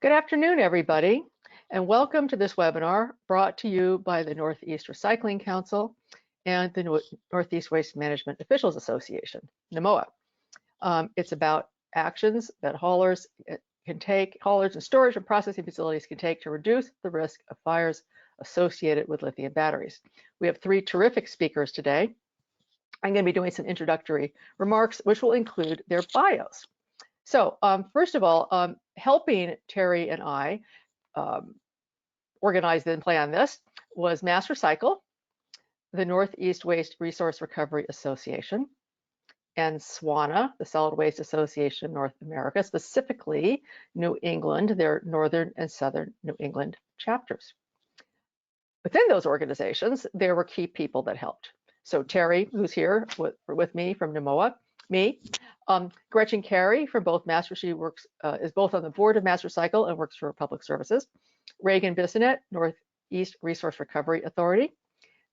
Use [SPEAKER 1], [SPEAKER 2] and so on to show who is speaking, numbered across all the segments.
[SPEAKER 1] Good afternoon, everybody, and welcome to this webinar brought to you by the Northeast Recycling Council and the Northeast Waste Management Officials Association, NMOA. It's about actions that haulers and storage and processing facilities can take to reduce the risk of fires associated with lithium batteries. We have three terrific speakers today. I'm going to be doing some introductory remarks, which will include their bios. So first of all, helping Terry and I organize and plan this was Mass Recycle, the Northeast Waste Resource Recovery Association, and SWANA, the Solid Waste Association North America, specifically New England, their Northern and Southern New England chapters. Within those organizations, there were key people that helped. So Terry, who's here with me from NMOA, Gretchen Carey from both she works is both on the board of Mass Recycle and works for Public Services. Reagan Bissonette, Northeast Resource Recovery Authority.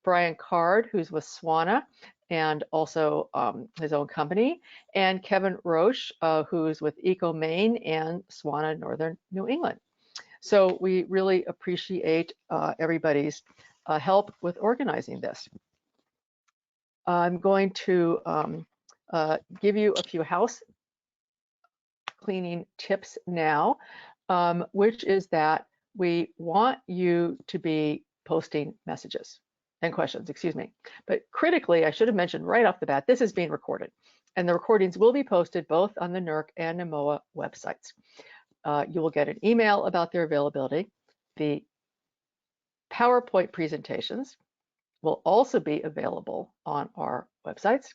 [SPEAKER 1] Brian Card, who's with SWANA and also his own company, and Kevin Roche, who's with Eco Maine and SWANA Northern New England. So we really appreciate everybody's help with organizing this. I'm going to give you a few house cleaning tips now, which is that we want you to be posting messages and questions, excuse me. But critically, I should have mentioned right off the bat, this is being recorded, and the recordings will be posted both on the NERC and NMOA websites. You will get an email about their availability. The PowerPoint presentations will also be available on our websites,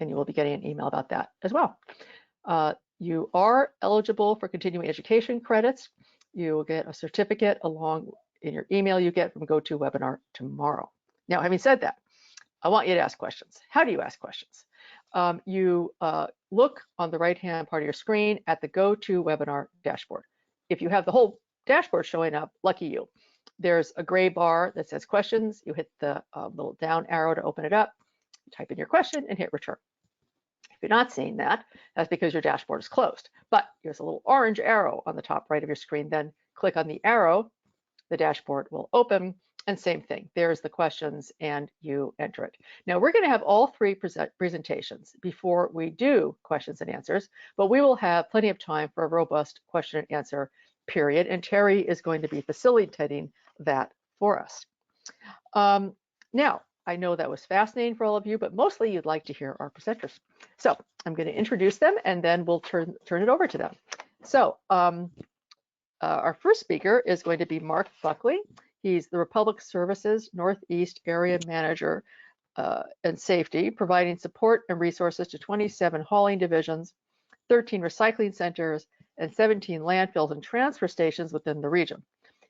[SPEAKER 1] and you will be getting an email about that as well. You are eligible for continuing education credits. You will get a certificate along in your email you get from GoToWebinar tomorrow. Now, having said that, I want you to ask questions. How do you ask questions? You look on the right-hand part of your screen at the GoToWebinar dashboard. If you have the whole dashboard showing up, lucky you. There's a gray bar that says questions. You hit the little down arrow to open it up, type in your question, and hit return. If you're not seeing that, that's because your dashboard is closed. But there's a little orange arrow on the top right of your screen. Then click on the arrow, the dashboard will open, and same thing. There's the questions, and you enter it. Now, we're going to have all three presentations before we do questions and answers, but we will have plenty of time for a robust question and answer period, and Terry is going to be facilitating that for us. Now, I know that was fascinating for all of you, but mostly you'd like to hear our presenters. So I'm going to introduce them, and then we'll turn it over to them. So our first speaker is going to be Mark Buckley. He's the Republic Services Northeast Area Manager and Safety, providing support and resources to 27 hauling divisions, 13 recycling centers, and 17 landfills and transfer stations within the region.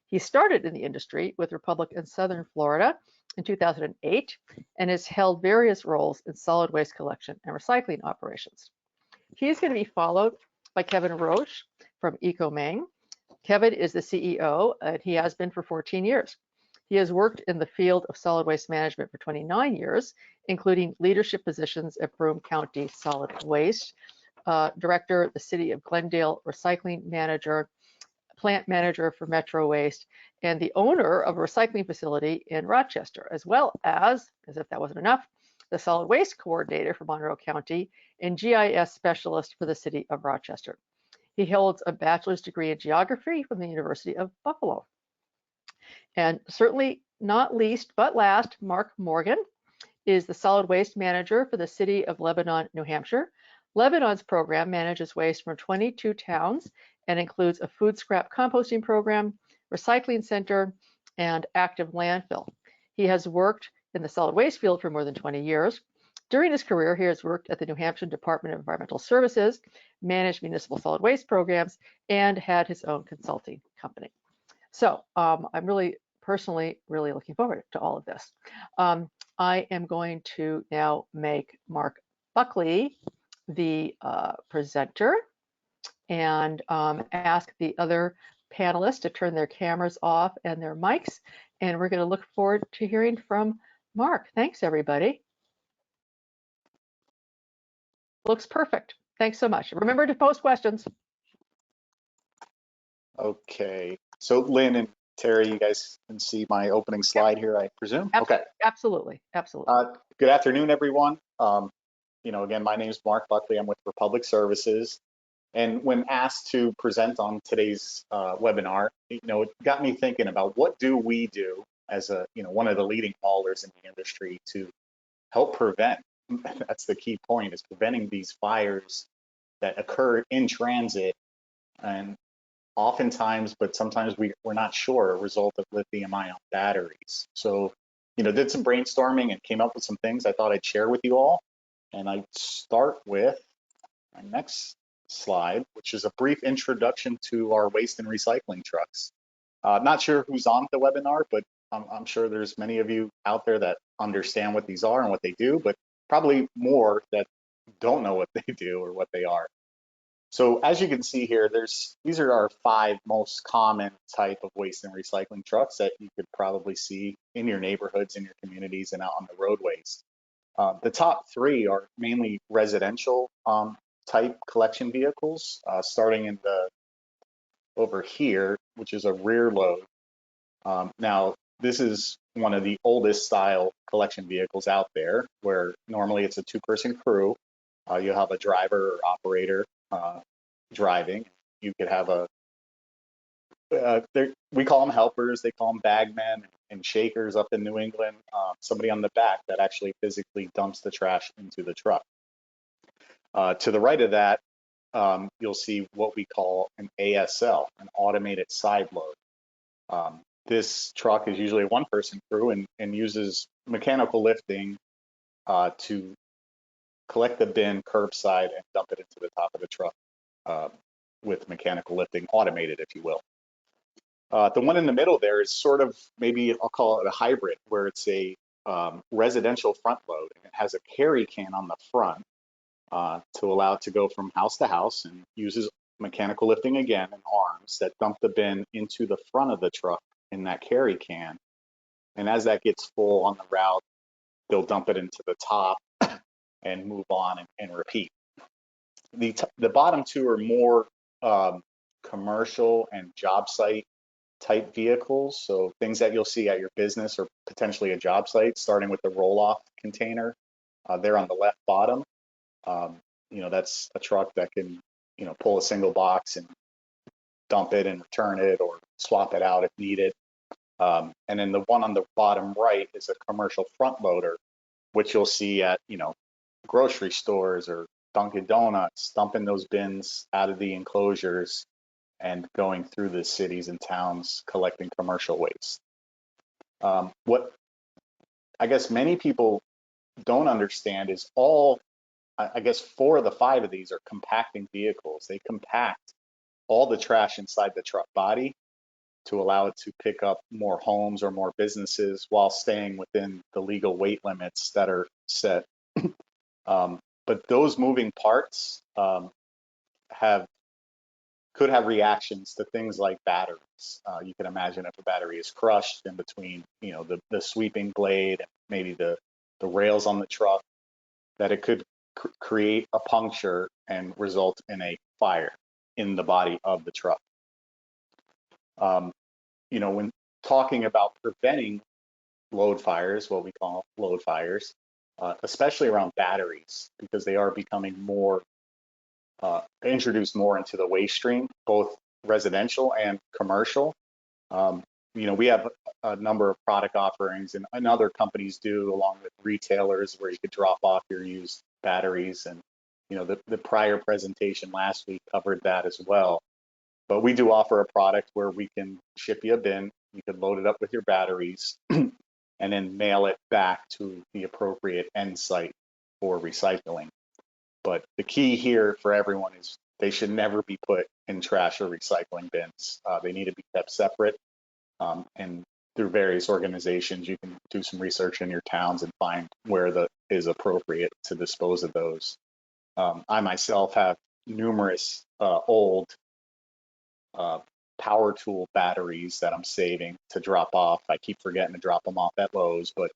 [SPEAKER 1] He started in the industry with Republic in Southern Florida in 2008 and has held various roles in solid waste collection and recycling operations. He is going to be followed by Kevin Roche from Eco Maine. Kevin is the CEO, and he has been for 14 years. He has worked in the field of solid waste management for 29 years, including leadership positions at Broome County Solid Waste, Director, the City of Glendale Recycling Manager, Plant Manager for Metro Waste, and the owner of a recycling facility in Rochester, as well as if that wasn't enough, the Solid Waste Coordinator for Monroe County and GIS Specialist for the City of Rochester. He holds a bachelor's degree in geography from the University of Buffalo. And certainly not least but last, Mark Morgan is the Solid Waste Manager for the City of Lebanon, New Hampshire. Lebanon's program manages waste from 22 towns and includes a food scrap composting program, recycling center, and active landfill. He has worked in the solid waste field for more than 20 years. During his career, he has worked at the New Hampshire Department of Environmental Services, managed municipal solid waste programs, and had his own consulting company. So I'm really personally really looking forward to all of this. I am going to now make Mark Buckley the presenter and ask the other panelists to turn their cameras off and their mics, and we're going to look forward to hearing from Mark. Thanks, everybody. Looks perfect. Thanks so much. Remember to post questions.
[SPEAKER 2] Okay. So Lynn and Terry, you guys can see my opening
[SPEAKER 1] Yep,
[SPEAKER 2] slide here, I presume? Okay.
[SPEAKER 1] absolutely, absolutely.
[SPEAKER 2] Good afternoon, everyone. Again, my name is Mark Buckley. I'm with Republic Services. And when asked to present on today's webinar, it got me thinking about what do we do as one of the leading haulers in the industry to help prevent, that's the key point, is preventing these fires that occur in transit and oftentimes, but sometimes we're not sure, a result of lithium ion batteries. So, did some brainstorming and came up with some things I thought I'd share with you all. And I start with my next slide, which is a brief introduction to our waste and recycling trucks. Not sure who's on the webinar, but I'm sure there's many of you out there that understand what these are and what they do, but probably more that don't know what they do or what they are. So as you can see here, these are our 5 most common type of waste and recycling trucks that you could probably see in your neighborhoods, in your communities, and out on the roadways. The top 3 are mainly residential type collection vehicles, starting in over here, which is a rear load. Now, this is one of the oldest style collection vehicles out there, where normally it's a 2-person crew. You'll have a driver or operator driving. You could have we call them helpers, they call them bagmen and shakers up in New England, somebody on the back that actually physically dumps the trash into the truck. To the right of that, you'll see what we call an ASL, an automated side load. This truck is usually a 1-person crew and uses mechanical lifting to collect the bin curbside and dump it into the top of the truck with mechanical lifting, automated, if you will. The one in the middle there is sort of, maybe I'll call it a hybrid, where it's a residential front load, and it has a carry can on the front to allow it to go from house to house, and uses mechanical lifting again and arms that dump the bin into the front of the truck in that carry can. And as that gets full on the route, they'll dump it into the top and move on and repeat. The bottom 2 are more commercial and job site type vehicles. So things that you'll see at your business or potentially a job site, starting with the roll-off container there on the left bottom. That's a truck that can, pull a single box and dump it and return it or swap it out if needed. And then the one on the bottom right is a commercial front loader, which you'll see at, grocery stores or Dunkin' Donuts, dumping those bins out of the enclosures and going through the cities and towns collecting commercial waste. What I guess many people don't understand is I guess 4 of the 5 of these are compacting vehicles. They compact all the trash inside the truck body to allow it to pick up more homes or more businesses while staying within the legal weight limits that are set. But those moving parts could have reactions to things like batteries. You can imagine if a battery is crushed in between, the sweeping blade and maybe the rails on the truck, that it could create a puncture and result in a fire in the body of the truck. When talking about preventing load fires, what we call load fires, especially around batteries, because they are becoming introduced more into the waste stream, both residential and commercial. We have a number of product offerings, and other companies do, along with retailers, where you could drop off your used batteries. And the prior presentation last week covered that as well. But we do offer a product where we can ship you a bin. You can load it up with your batteries and then mail it back to the appropriate end site for recycling. But the key here for everyone is they should never be put in trash or recycling bins. They need to be kept separate. And through various organizations, you can do some research in your towns and find where is appropriate to dispose of those. I myself have numerous old power tool batteries that I'm saving to drop off. I keep forgetting to drop them off at Lowe's, but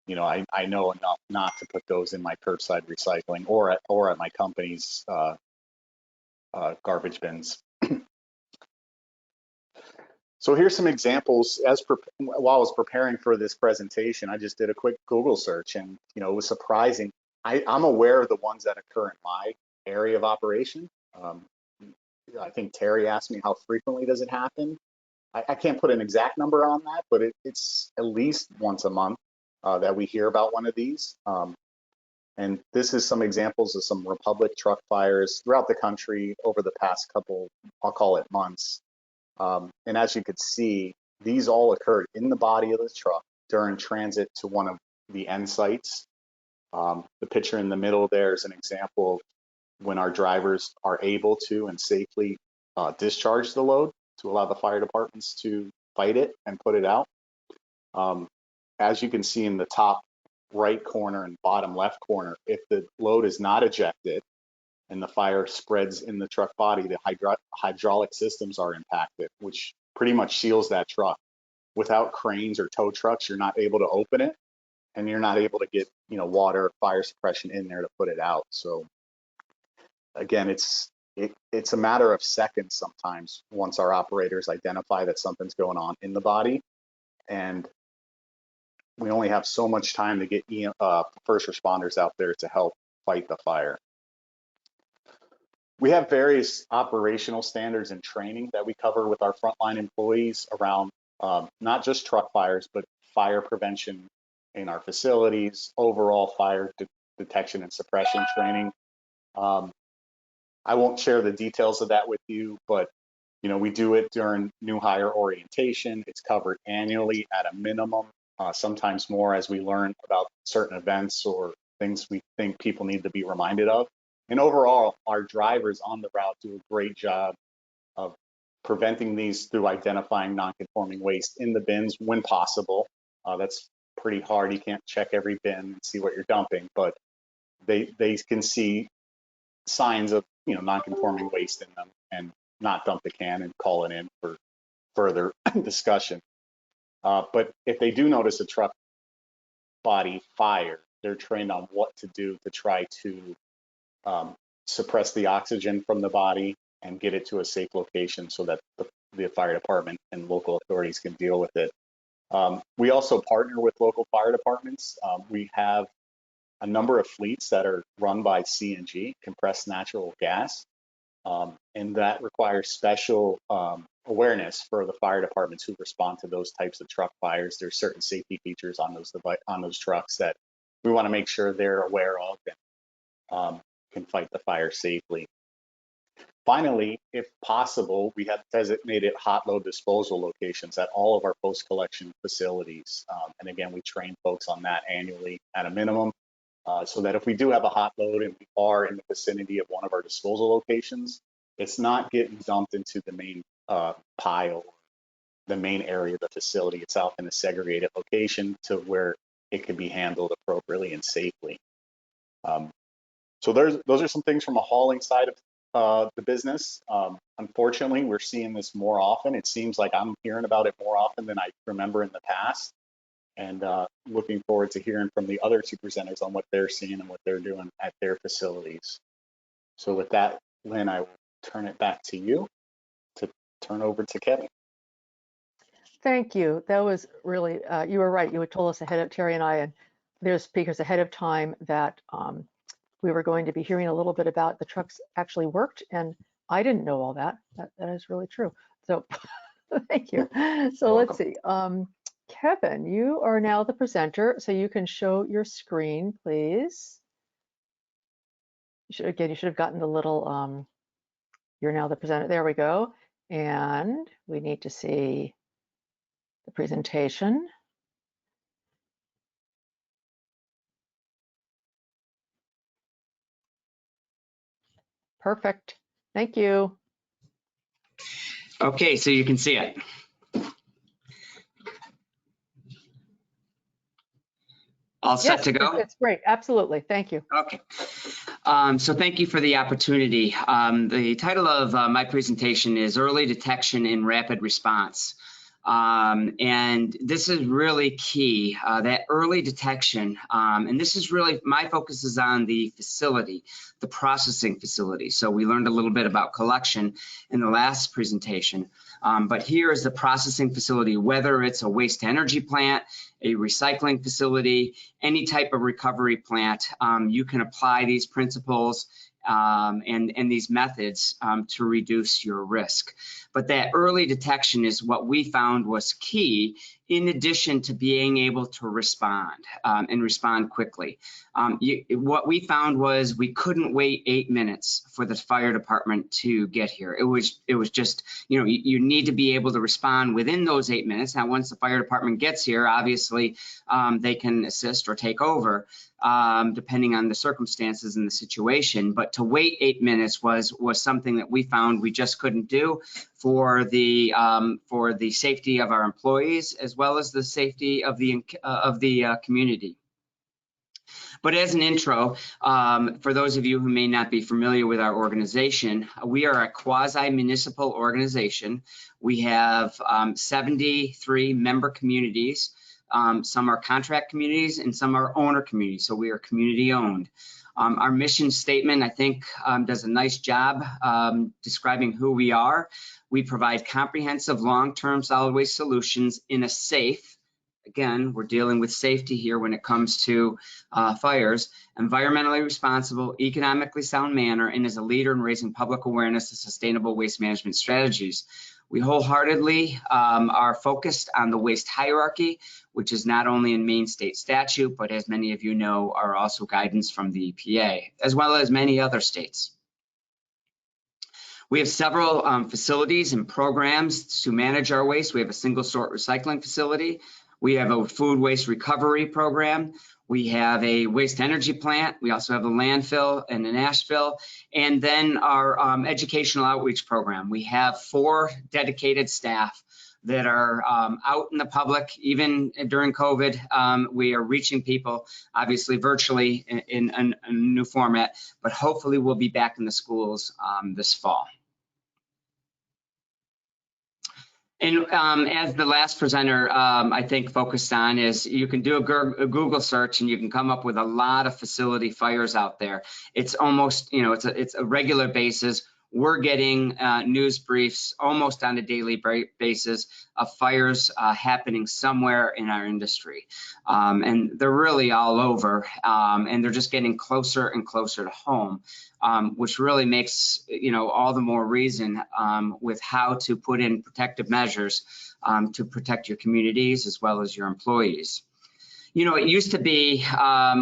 [SPEAKER 2] I know enough not to put those in my curbside recycling or at my company's garbage bins. So here's some examples. While I was preparing for this presentation, I just did a quick Google search, and it was surprising. I'm aware of the ones that occur in my area of operation. Um, I think Terry asked me how frequently does it happen. I can't put an exact number on that, but it's at least once a month that we hear about one of these. And this is some examples of some Republic truck fires throughout the country over the past couple, I'll call it months. And as you could see, these all occurred in the body of the truck during transit to one of the end sites. The picture in the middle there is an example of when our drivers are able to and safely discharge the load to allow the fire departments to fight it and put it out. As you can see in the top right corner and bottom left corner, if the load is not ejected and the fire spreads in the truck body, the hydraulic systems are impacted, which pretty much seals that truck. Without cranes or tow trucks, you're not able to open it, and you're not able to get water or fire suppression in there to put it out. So again, it's a matter of seconds sometimes once our operators identify that something's going on in the body, and we only have so much time to get first responders out there to help fight the fire. We have various operational standards and training that we cover with our frontline employees around not just truck fires, but fire prevention in our facilities, overall fire detection and suppression training. I won't share the details of that with you, but we do it during new hire orientation. It's covered annually at a minimum, sometimes more as we learn about certain events or things we think people need to be reminded of. And overall, our drivers on the route do a great job of preventing these through identifying non-conforming waste in the bins when possible. That's pretty hard. You can't check every bin and see what you're dumping, but they can see signs of non-conforming waste in them and not dump the can and call it in for further discussion. But if they do notice a truck body fire, they're trained on what to do to try to suppress the oxygen from the body and get it to a safe location so that the fire department and local authorities can deal with it. We also partner with local fire departments. We have a number of fleets that are run by CNG, compressed natural gas, and that requires special awareness for the fire departments who respond to those types of truck fires. There's certain safety features on those trucks that we want to make sure they're aware of and can fight the fire safely. Finally, if possible, we have designated hot load disposal locations at all of our post-collection facilities. And again, we train folks on that annually at a minimum, so that if we do have a hot load and we are in the vicinity of one of our disposal locations, it's not getting dumped into the main pile, the main area of the facility itself in a segregated location to where it can be handled appropriately and safely. So those are some things from a hauling side of the business. Unfortunately, we're seeing this more often. It seems like I'm hearing about it more often than I remember in the past, and looking forward to hearing from the other two presenters on what they're seeing and what they're doing at their facilities. So with that, Lynn, I will turn it back to you to turn over to Kevin.
[SPEAKER 1] Thank you. That was really, you were right. You had told us ahead of, Terry and I, and there's speakers ahead of time that we were going to be hearing a little bit about the trucks actually worked, and I didn't know all that. That is really true. So thank you. So let's see. Kevin, you are now the presenter, so you can show your screen, please. You should have gotten the little, you're now the presenter. There we go. And we need to see the presentation. Perfect. Thank you.
[SPEAKER 3] Okay, so you can see it. All set to go?
[SPEAKER 1] It's great. Absolutely. Thank you.
[SPEAKER 3] Okay. So thank you for the opportunity. The title of my presentation is Early Detection and Rapid Response. And this is really key, that early detection. And this is really, my focus is on the facility, the processing facility. So we learned a little bit about collection in the last presentation. But here is the processing facility, whether it's a waste energy plant, a recycling facility, any type of recovery plant, you can apply these principles and these methods to reduce your risk. But that early detection is what we found was key, in addition to being able to respond and respond quickly. What we found was we couldn't wait 8 minutes for the fire department to get here. It was just, you need to be able to respond within those 8 minutes. Now, once the fire department gets here, obviously they can assist or take over, depending on the circumstances and the situation. But to wait 8 minutes was something that we found we just couldn't do for the safety of our employees, as well as the safety of the community. But as an intro, for those of you who may not be familiar with our organization, we are a quasi-municipal organization. We have 73 member communities. Some are contract communities and some are owner communities, so we are community owned. Our mission statement, I think, does a nice job describing who we are. We provide comprehensive long-term solid waste solutions in a safe, again, we're dealing with safety here when it comes to fires, environmentally responsible, economically sound manner, and is a leader in raising public awareness of sustainable waste management strategies. We wholeheartedly are focused on the waste hierarchy, which is not only in Maine state statute, but as many of you know, are also guidance from the EPA, as well as many other states. We have several facilities and programs to manage our waste. We have a single sort recycling facility. We have a food waste recovery program. We have a waste energy plant. We also have a landfill and an ashfill. And then our educational outreach program. We have 4 dedicated staff that are out in the public. Even during COVID, we are reaching people, obviously virtually in a new format, but hopefully we'll be back in the schools this fall. And as the last presenter, I think, focused on is you can do a Google search and you can come up with a lot of facility fires out there. It's almost, it's a regular basis. We're getting news briefs almost on a daily basis of fires happening somewhere in our industry. And they're really all over, and they're just getting closer and closer to home, which really makes, all the more reason with how to put in protective measures to protect your communities as well as your employees. It used to be,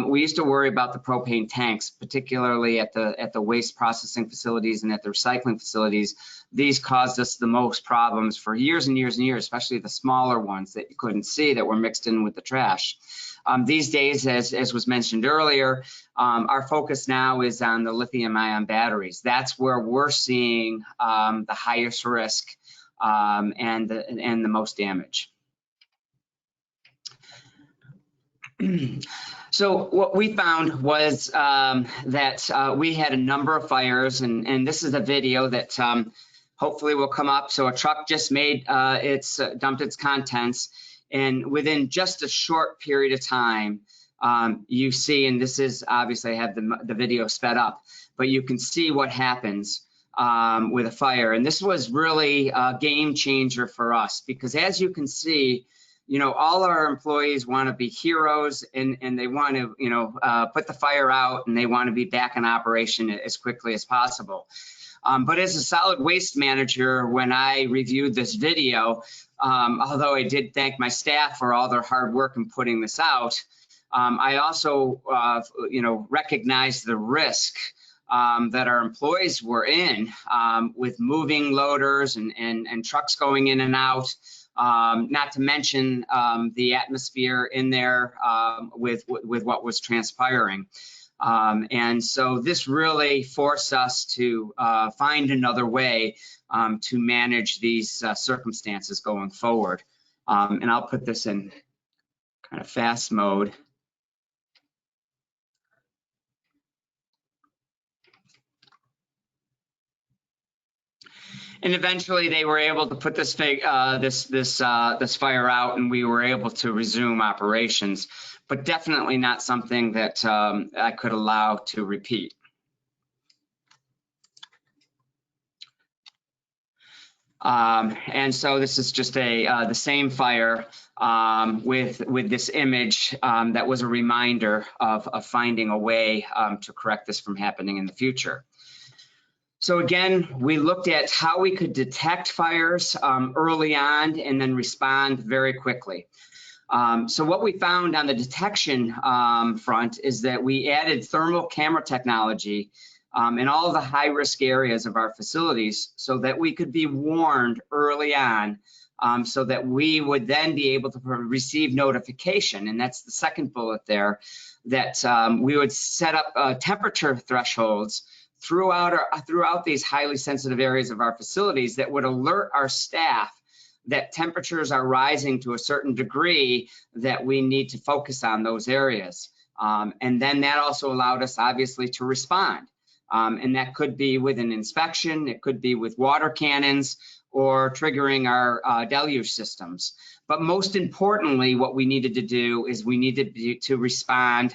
[SPEAKER 3] we used to worry about the propane tanks, particularly at the waste processing facilities and at the recycling facilities. These caused us the most problems for years and years and years, especially the smaller ones that you couldn't see that were mixed in with the trash. These days, as was mentioned earlier, our focus now is on the lithium-ion batteries. That's where we're seeing the highest risk and the most damage. So what we found was that we had a number of fires, and this is a video that hopefully will come up. So a truck just made dumped its contents, and within just a short period of time, you see, and this is obviously I have the video sped up, but you can see what happens with a fire. And this was really a game changer for us because, as you can see, all our employees want to be heroes and they want to, put the fire out and they want to be back in operation as quickly as possible. But as a solid waste manager, when I reviewed this video, although I did thank my staff for all their hard work in putting this out, I also, recognized the risk that our employees were in with moving loaders and trucks going in and out. Not to mention the atmosphere in there with what was transpiring. And so this really forced us to find another way to manage these circumstances going forward. And I'll put this in kind of fast mode. And eventually they were able to put this fire out, and we were able to resume operations, but definitely not something that I could allow to repeat. And so this is just the same fire with this image that was a reminder of finding a way to correct this from happening in the future. So again, we looked at how we could detect fires early on and then respond very quickly. So what we found on the detection front is that we added thermal camera technology in all of the high-risk areas of our facilities so that we could be warned early on, so that we would then be able to receive notification. And that's the second bullet there, that we would set up temperature thresholds throughout these highly sensitive areas of our facilities that would alert our staff that temperatures are rising to a certain degree that we need to focus on those areas. And then that also allowed us, obviously, to respond. And that could be with an inspection, it could be with water cannons, or triggering our deluge systems. But most importantly, what we needed to do is we needed to respond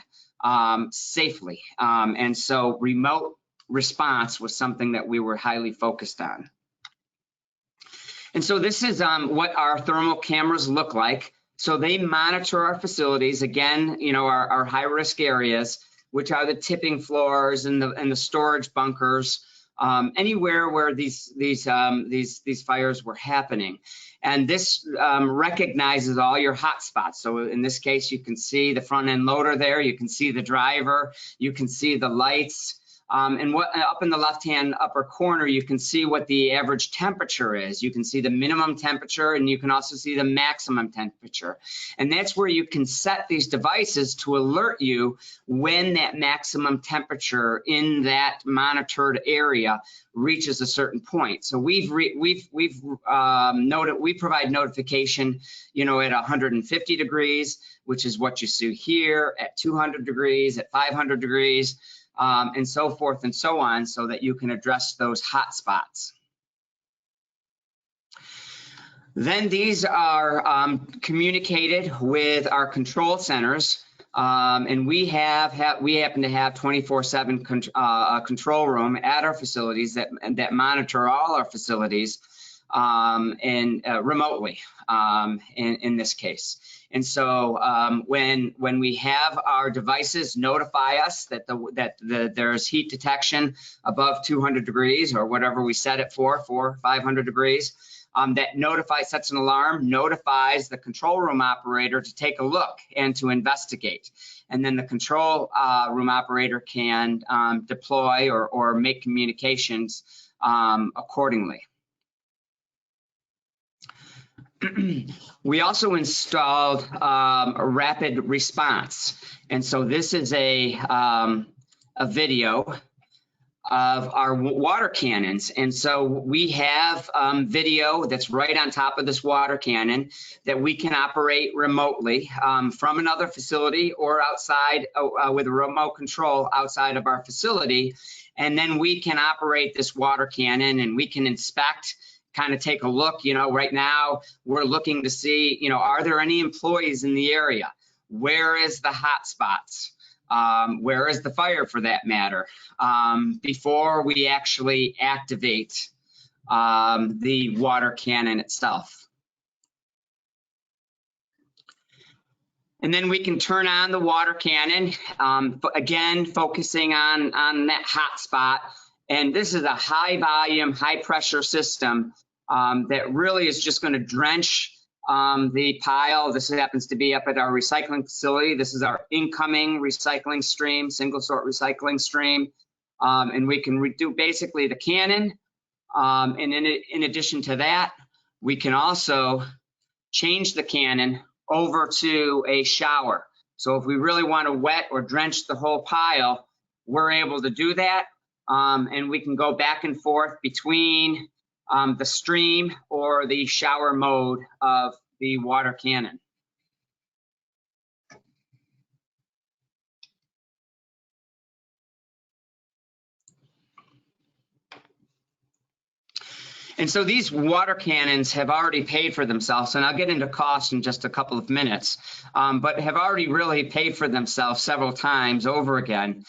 [SPEAKER 3] safely. And so remote response was something that we were highly focused on. And so this is what our thermal cameras look like. So they monitor our facilities, again, you know, our high-risk areas, which are the tipping floors and the storage bunkers, anywhere where these fires were happening. And this recognizes all your hot spots. So in this case, you can see the front end loader there, you can see the driver, you can see the lights. And what up in the left-hand upper corner, you can see what the average temperature is. You can see the minimum temperature, and you can also see the maximum temperature. And that's where you can set these devices to alert you when that maximum temperature in that monitored area reaches a certain point. So we provide notification, you know, at 150 degrees, which is what you see here, at 200 degrees, at 500 degrees. And so forth and so on, so that you can address those hot spots. Then these are communicated with our control centers, and we happen to have 24/7 control room at our facilities that monitor all our facilities and remotely in this case. And so when we have our devices notify us that there's heat detection above 200 degrees or whatever we set it for 500 degrees, that sets an alarm, notifies the control room operator to take a look and to investigate. And then the control room operator can deploy or make communications accordingly. We also installed a rapid response. And so this is a video of our water cannons. And so we have video that's right on top of this water cannon that we can operate remotely from another facility or outside with a remote control outside of our facility. And then we can operate this water cannon and we can inspect, kind of take a look. You know, right now we're looking to see, you know, are there any employees in the area? Where is the hot spots? Where is the fire, for that matter, before we actually activate the water cannon itself. And then we can turn on the water cannon, again, focusing on that hot spot. And this is a high volume, high pressure system that really is just going to drench the pile. This happens to be up at our recycling facility. This is our incoming recycling stream, single sort recycling stream. And we can redo basically the cannon. And in addition to that, we can also change the cannon over to a shower. So if we really want to wet or drench the whole pile, we're able to do that. And we can go back and forth between the stream or the shower mode of the water cannon. And so these water cannons have already paid for themselves, and I'll get into cost in just a couple of minutes, but have already really paid for themselves several times over again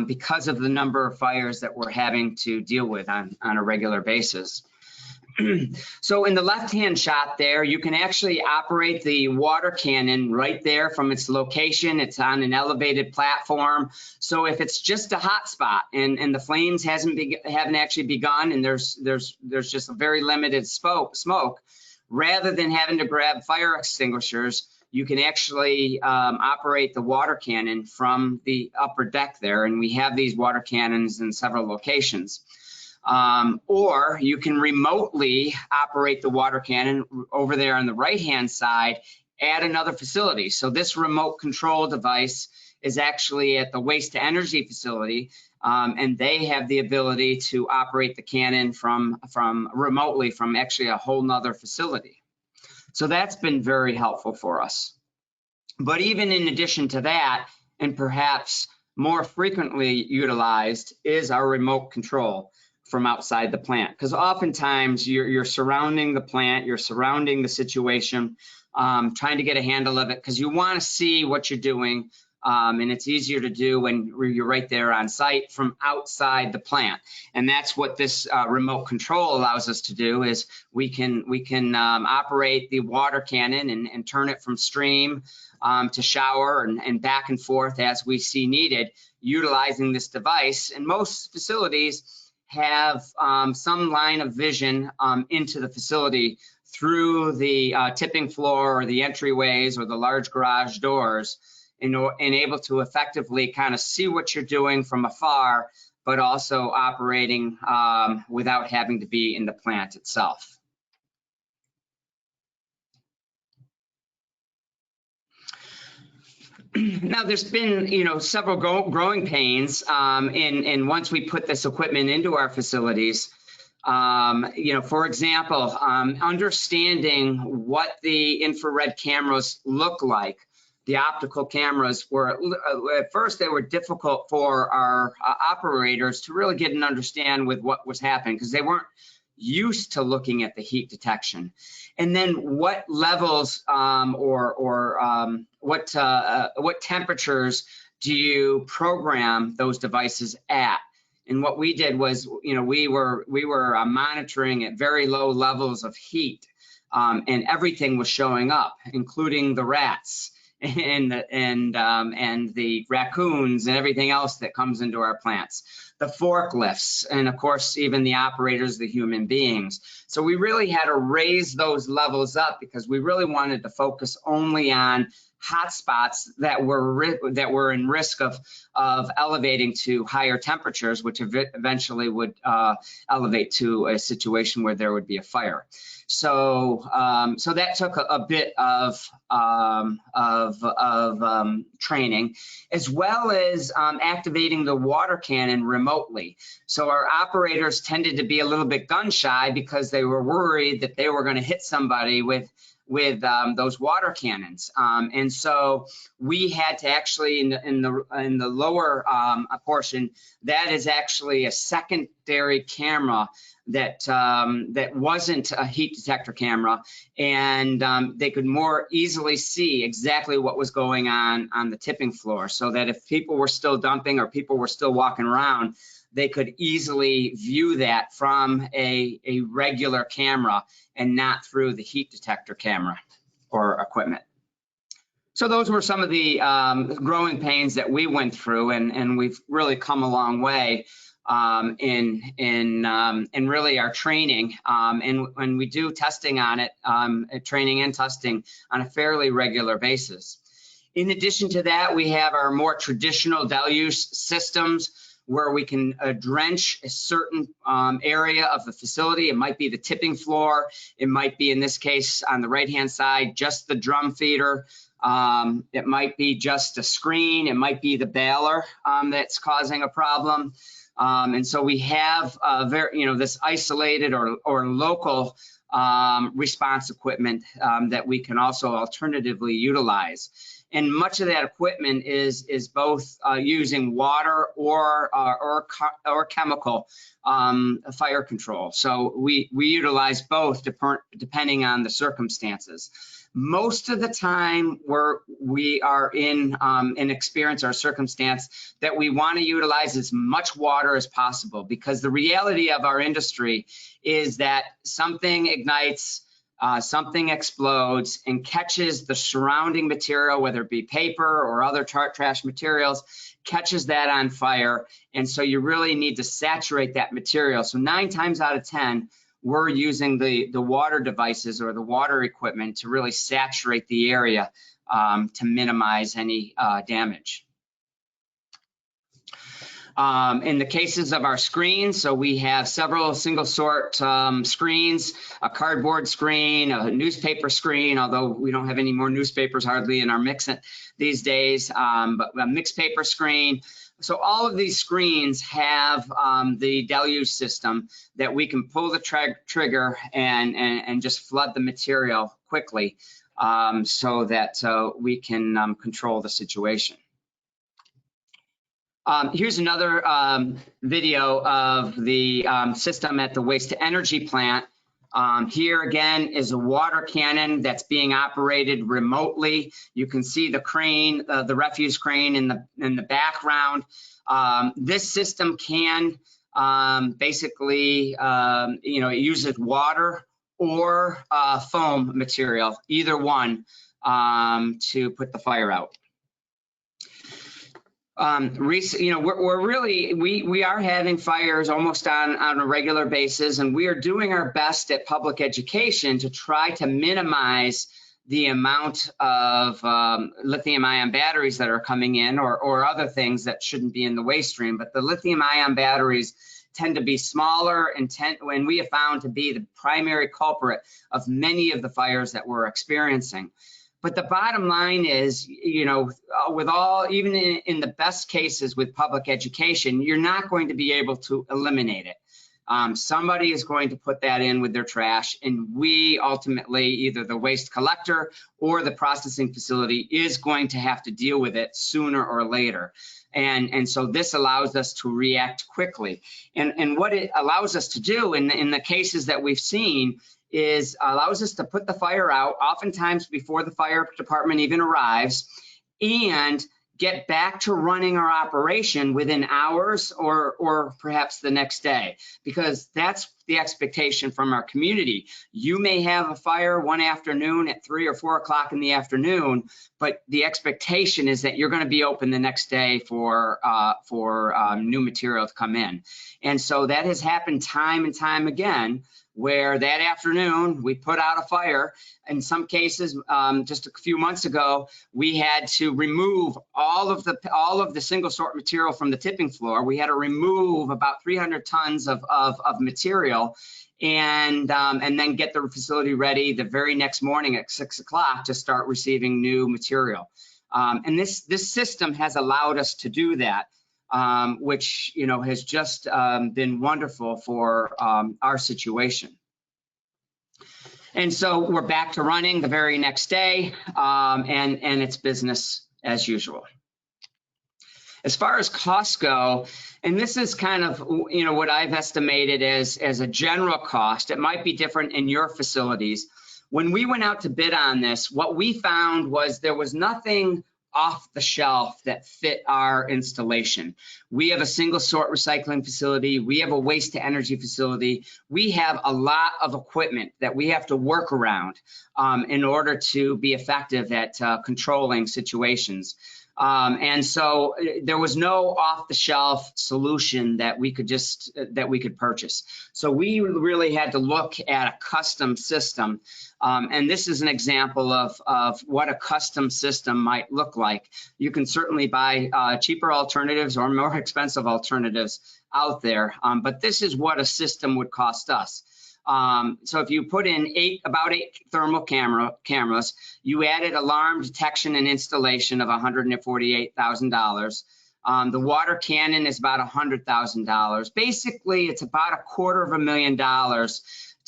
[SPEAKER 3] because of the number of fires that we're having to deal with on a regular basis. So in the left-hand shot there, you can actually operate the water cannon right there from its location. It's on an elevated platform. So if it's just a hot spot and the flames haven't actually begun and there's just a very limited smoke, rather than having to grab fire extinguishers, you can actually operate the water cannon from the upper deck there. And we have these water cannons in several locations. Or you can remotely operate the water cannon over there on the right-hand side at another facility. So this remote control device is actually at the waste to energy facility, and they have the ability to operate the cannon from remotely from actually a whole nother facility. So that's been very helpful for us. But even in addition to that, and perhaps more frequently utilized, is our remote control from outside the plant, because oftentimes you're surrounding the plant, you're surrounding the situation, trying to get a handle of it, because you want to see what you're doing, and it's easier to do when you're right there on site from outside the plant. And that's what this remote control allows us to do, is we can operate the water cannon and turn it from stream to shower and back and forth as we see needed, utilizing this device. And most facilities have some line of vision into the facility through the tipping floor or the entryways or the large garage doors, and able to effectively kind of see what you're doing from afar, but also operating without having to be in the plant itself. Now, there's been, several growing pains in once we put this equipment into our facilities. For example, understanding what the infrared cameras look like. The optical cameras were, at first, they were difficult for our operators to really get an understand with what was happening, because they weren't used to looking at the heat detection. And then what levels what temperatures do you program those devices at? And what we did was, we were monitoring at very low levels of heat, and everything was showing up, including the rats and the raccoons and everything else that comes into our plants, the forklifts, and of course even the operators, the human beings. So we really had to raise those levels up, because we really wanted to focus only on hotspots that were in risk of elevating to higher temperatures, which eventually would elevate to a situation where there would be a fire. So that took a bit of training, as well as activating the water cannon remotely. So our operators tended to be a little bit gun shy, because they were worried that they were going to hit somebody with those water cannons, and so we had to actually in the lower portion, that is actually a secondary camera that wasn't a heat detector camera, and they could more easily see exactly what was going on the tipping floor, so that if people were still dumping or people were still walking around, they could easily view that from a regular camera and not through the heat detector camera or equipment. So those were some of the growing pains that we went through, and we've really come a long way in really our training, and when we do testing on it, training and testing on a fairly regular basis. In addition to that, we have our more traditional deluge systems, where we can drench a certain area of the facility. It might be the tipping floor. It might be, in this case, on the right-hand side, just the drum feeder. It might be just a screen. It might be the baler that's causing a problem. And so we have this isolated or local response equipment that we can also alternatively utilize. And much of that equipment is both using water or chemical fire control. So we utilize both depending on the circumstances. Most of the time we are in an experience or circumstance that we want to utilize as much water as possible, because the reality of our industry is that something ignites, something explodes and catches the surrounding material, whether it be paper or other trash materials, catches that on fire. And so you really need to saturate that material. So 9 times out of 10, we're using the water devices or the water equipment to really saturate the area to minimize any damage. In the cases of our screens, so we have several single sort screens, a cardboard screen, a newspaper screen, although we don't have any more newspapers hardly in our mix these days, but a mixed paper screen. So all of these screens have the deluge system that we can pull the trigger and just flood the material quickly so that we can control the situation. Here's another video of the system at the waste to energy plant. Here again is a water cannon that's being operated remotely. You can see the crane, the refuse crane in the background. This system can basically, it uses water or foam material, either one, to put the fire out. We are having fires almost on a regular basis, and we are doing our best at public education to try to minimize the amount of lithium-ion batteries that are coming in, or other things that shouldn't be in the waste stream. But the lithium-ion batteries tend to be smaller and we have found to be the primary culprit of many of the fires that we're experiencing. But the bottom line is, with even in the best cases with public education, you're not going to be able to eliminate it. Somebody is going to put that in with their trash, and we ultimately, either the waste collector or the processing facility, is going to have to deal with it sooner or later. And so this allows us to react quickly. And what it allows us to do in the cases that we've seen is allows us to put the fire out, oftentimes before the fire department even arrives, and get back to running our operation within hours or perhaps the next day, because that's the expectation from our community. You may have a fire one afternoon at 3 or 4 o'clock in the afternoon, but the expectation is that you're going to be open the next day for new material to come in. And so that has happened time and time again, where that afternoon we put out a fire. In some cases, just a few months ago, we had to remove all of the single sort material from the tipping floor. We had to remove about 300 tons of material, and then get the facility ready the very next morning at 6 o'clock to start receiving new material. And this system has allowed us to do that. Which has just been wonderful for our situation. And so we're back to running the very next day, and it's business as usual. As far as costs go, and this is kind of what I've estimated as a general cost. It might be different in your facilities. When we went out to bid on this, what we found was there was nothing off the shelf that fit our installation. We have a single sort recycling facility. We have a waste to energy facility. We have a lot of equipment that we have to work around in order to be effective at controlling situations. And so there was no off-the-shelf solution that we could purchase. So we really had to look at a custom system. And this is an example of what a custom system might look like. You can certainly buy cheaper alternatives or more expensive alternatives out there, but this is what a system would cost us. So if you put in about eight thermal cameras, you added alarm detection and installation of $148,000. The water cannon is about $100,000. Basically, it's about $250,000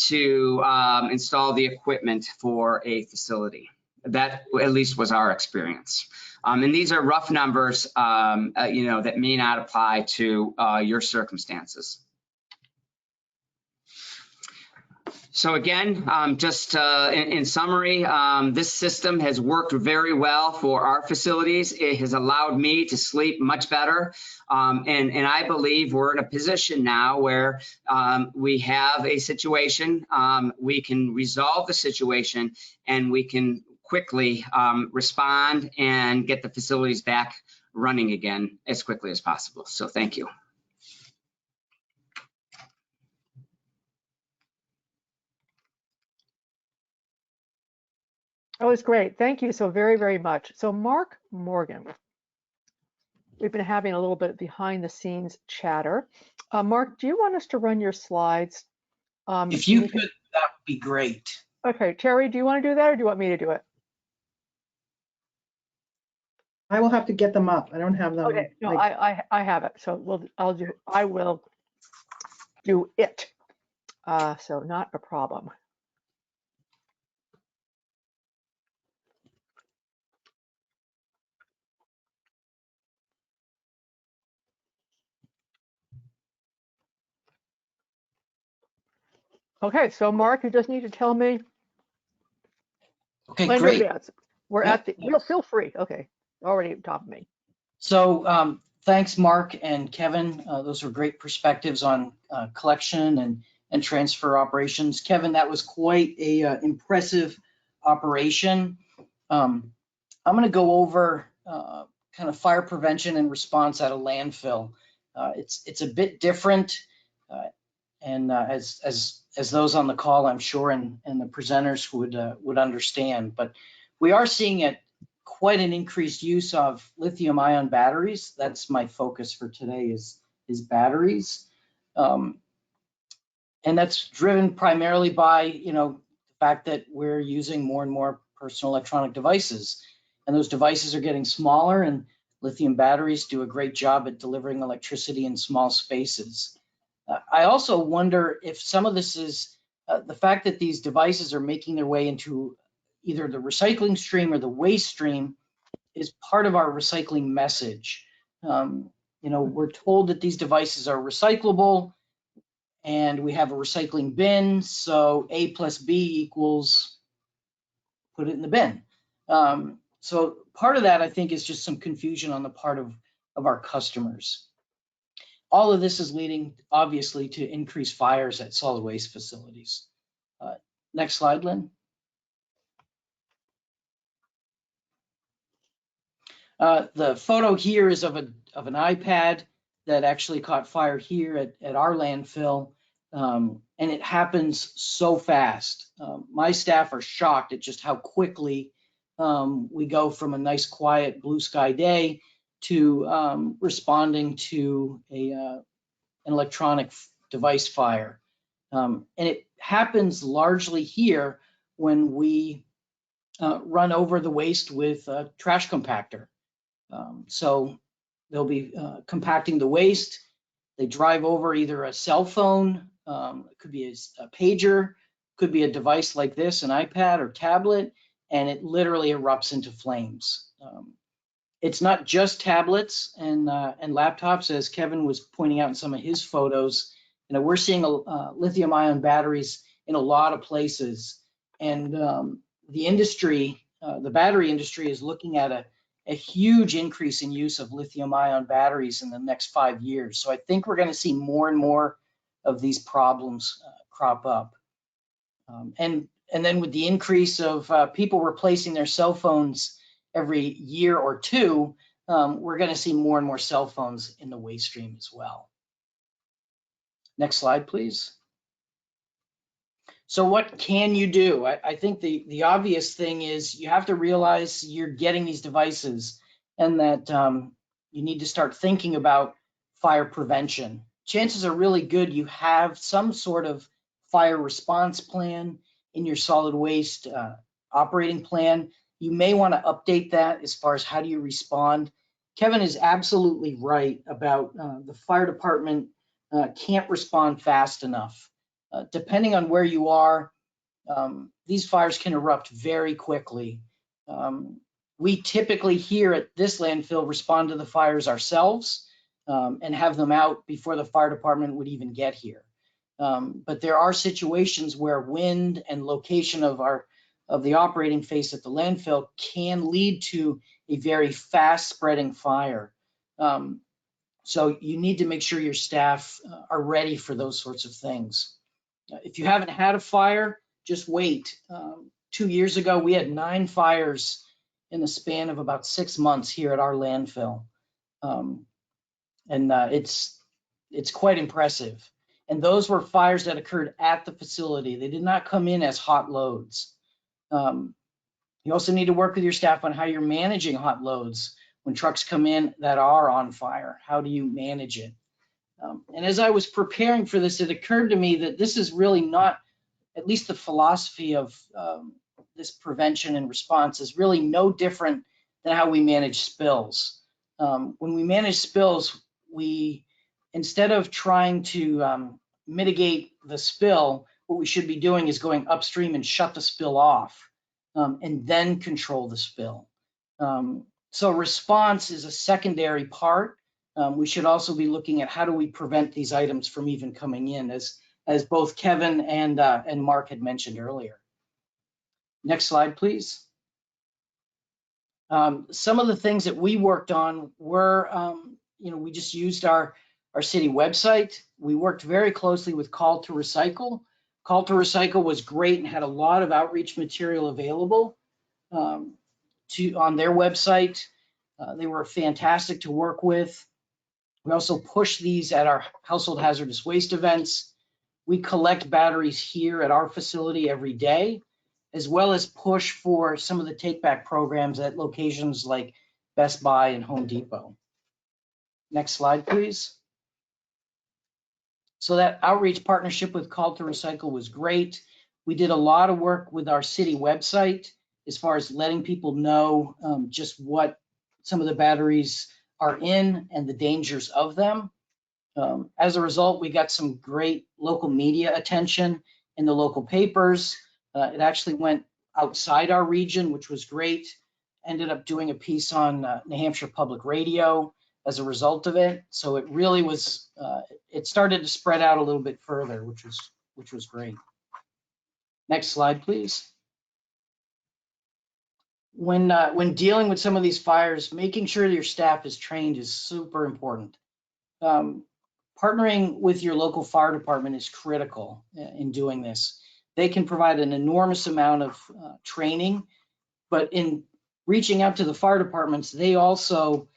[SPEAKER 3] to install the equipment for a facility. That at least was our experience. And these are rough numbers, that may not apply to your circumstances. So again, just in summary, this system has worked very well for our facilities. It has allowed me to sleep much better. And I believe we're in a position now where we have a situation, we can resolve the situation, and we can quickly respond and get the facilities back running again as quickly as possible. So thank you.
[SPEAKER 1] That was great. Thank you so very, very much. So Mark Morgan, we've been having a little bit behind the scenes chatter. Mark, do you want us to run your slides?
[SPEAKER 4] If you could, that would be great.
[SPEAKER 1] Okay, Terry, do you want to do that or do you want me to do it?
[SPEAKER 5] I will have to get them up. I don't have them.
[SPEAKER 1] Okay, no, I have it. So I will do it. So not a problem. Okay, so Mark, you just need to tell me
[SPEAKER 4] Okay,
[SPEAKER 1] when to
[SPEAKER 4] great.
[SPEAKER 1] advance. We're
[SPEAKER 4] Yep,
[SPEAKER 1] at the, you'll feel free. Okay, already on top of me.
[SPEAKER 4] So thanks, Mark and Kevin. Those were great perspectives on collection and transfer operations. Kevin, that was quite a impressive operation. I'm going to go over kind of fire prevention and response at a landfill. It's a bit different, and as those on the call, I'm sure, and the presenters would understand. But we are seeing quite an increased use of lithium-ion batteries. That's my focus for today is batteries, and that's driven primarily by the fact that we're using more and more personal electronic devices, and those devices are getting smaller, and lithium batteries do a great job at delivering electricity in small spaces. I also wonder if some of this is the fact that these devices are making their way into either the recycling stream or the waste stream is part of our recycling message. We're told that these devices are recyclable and we have a recycling bin, so A plus B equals put it in the bin. So part of that, I think, is just some confusion on the part of our customers. All of this is leading, obviously, to increased fires at solid waste facilities. Next slide, Lynn. The photo here is of an iPad that actually caught fire here at our landfill, and it happens so fast. My staff are shocked at just how quickly we go from a nice, quiet, blue sky day to responding to an electronic device fire. And it happens largely here when we run over the waste with a trash compactor. So they'll be compacting the waste. They drive over either a cell phone, it could be a pager, could be a device like this, an iPad or tablet, and it literally erupts into flames. It's not just tablets and laptops, as Kevin was pointing out in some of his photos. We're seeing lithium-ion batteries in a lot of places, and the industry, the battery industry, is looking at a huge increase in use of lithium-ion batteries in the next 5 years. So I think we're going to see more and more of these problems crop up. And then with the increase of people replacing their cell phones every year or two, we're going to see more and more cell phones in the waste stream as well. Next slide, please. So what can you do? I think the obvious thing is you have to realize you're getting these devices and that you need to start thinking about fire prevention. Chances are really good you have some sort of fire response plan in your solid waste operating plan. You may want to update that as far as how do you respond. Kevin is absolutely right about the fire department can't respond fast enough. Depending on where you are, these fires can erupt very quickly. We typically here at this landfill respond to the fires ourselves and have them out before the fire department would even get here. But there are situations where wind and location of the operating face at the landfill can lead to a very fast spreading fire. So you need to make sure your staff are ready for those sorts of things. If you haven't had a fire, just wait. 2 years ago, we had 9 fires in the span of about 6 months here at our landfill. It's quite impressive. And those were fires that occurred at the facility. They did not come in as hot loads. You also need to work with your staff on how you're managing hot loads. When trucks come in that are on fire, how do you manage it? And as I was preparing for this, it occurred to me that this is really not, at least the philosophy of this prevention and response is really no different than how we manage spills. When we manage spills, instead of trying to mitigate the spill, what we should be doing is going upstream and shut the spill off and then control the spill. So response is a secondary part. We should also be looking at how do we prevent these items from even coming in, as both Kevin and Mark had mentioned earlier. Next slide, please. Some of the things that we worked on were, we just used our city website. We worked very closely with Call to Recycle. Call to Recycle was great and had a lot of outreach material available on their website. They were fantastic to work with. We also push these at our household hazardous waste events. We collect batteries here at our facility every day, as well as push for some of the take-back programs at locations like Best Buy and Home Depot. Next slide, please. So that outreach partnership with Call to Recycle was great. We did a lot of work with our city website as far as letting people know just what some of the batteries are in and the dangers of them. As a result, we got some great local media attention in the local papers. It actually went outside our region, which was great. Ended up doing a piece on New Hampshire Public Radio as a result of it. So it really was, it started to spread out a little bit further, which was great. Next slide, please. When dealing with some of these fires, making sure your staff is trained is super important. Partnering with your local fire department is critical in doing this. They can provide an enormous amount of training, but in reaching out to the fire departments, they also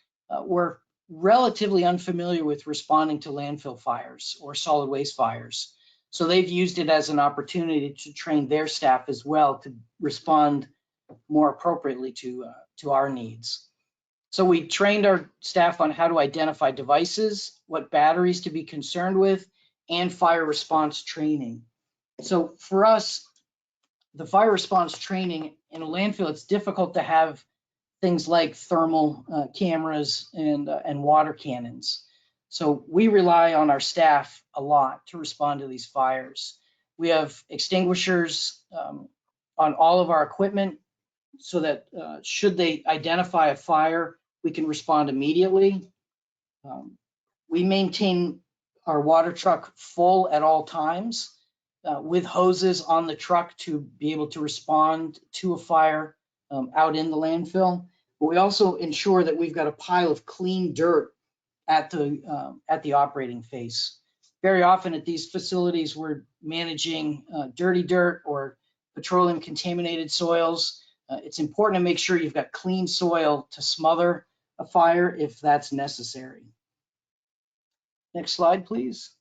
[SPEAKER 4] were relatively unfamiliar with responding to landfill fires or solid waste fires. So they've used it as an opportunity to train their staff as well to respond more appropriately to our needs. So we trained our staff on how to identify devices, what batteries to be concerned with, and fire response training. So for us, the fire response training in a landfill, it's difficult to have things like thermal cameras and water cannons. So we rely on our staff a lot to respond to these fires. We have extinguishers on all of our equipment so that should they identify a fire, we can respond immediately. We maintain our water truck full at all times with hoses on the truck to be able to respond to a fire out in the landfill. But we also ensure that we've got a pile of clean dirt at the operating face. Very often at these facilities, we're managing dirty dirt or petroleum contaminated soils. It's important to make sure you've got clean soil to smother a fire if that's necessary. Next slide, please.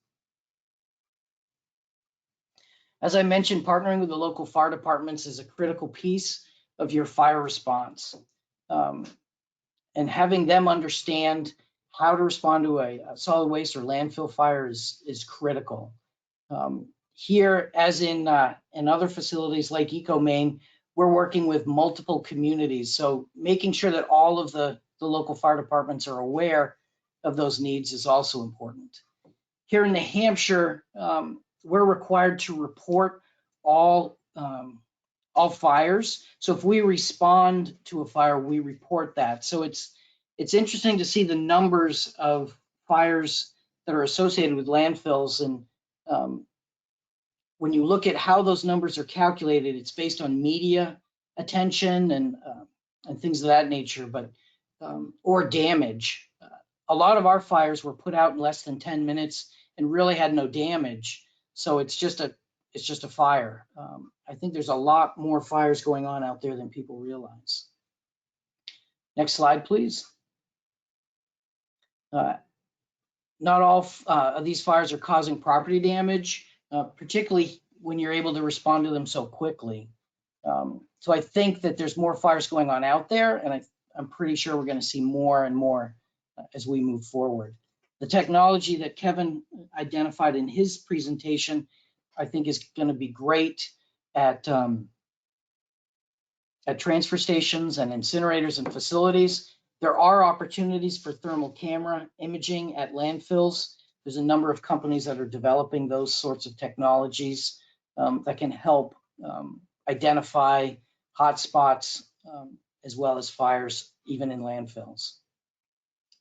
[SPEAKER 4] As I mentioned, partnering with the local fire departments is a critical piece of your fire response. And having them understand how to respond to a solid waste or landfill fire is critical. Here, as in other facilities like EcoMaine, we're working with multiple communities. So making sure that all of the local fire departments are aware of those needs is also important. Here in New Hampshire, we're required to report all all fires. So if we respond to a fire, we report that. So it's interesting to see the numbers of fires that are associated with landfills. And when you look at how those numbers are calculated, it's based on media attention and things of that nature, but or damage. A lot of our fires were put out in less than 10 minutes and really had no damage. So it's just a fire. I think there's a lot more fires going on out there than people realize. Next slide, please. Not all of these fires are causing property damage, particularly when you're able to respond to them so quickly. So I think that there's more fires going on out there, and I'm pretty sure we're going to see more and more as we move forward. The technology that Kevin identified in his presentation, I think, is going to be great at transfer stations and incinerators and facilities. There are opportunities for thermal camera imaging at landfills. There's a number of companies that are developing those sorts of technologies that can help identify hotspots as well as fires, even in landfills.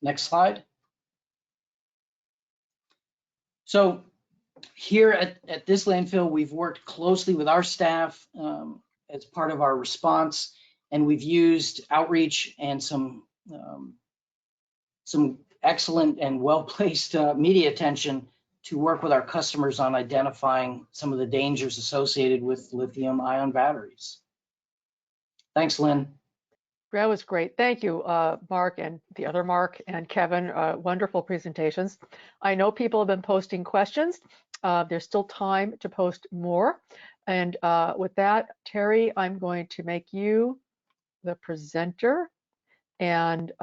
[SPEAKER 4] Next slide. So here at this landfill, we've worked closely with our staff as part of our response, and we've used outreach and some excellent and well-placed media attention to work with our customers on identifying some of the dangers associated with lithium-ion batteries. Thanks, Lynn.
[SPEAKER 1] That was great. Thank you, Mark and the other Mark and Kevin. Wonderful presentations. I know people have been posting questions. There's still time to post more. And with that, Terry, I'm going to make you the presenter and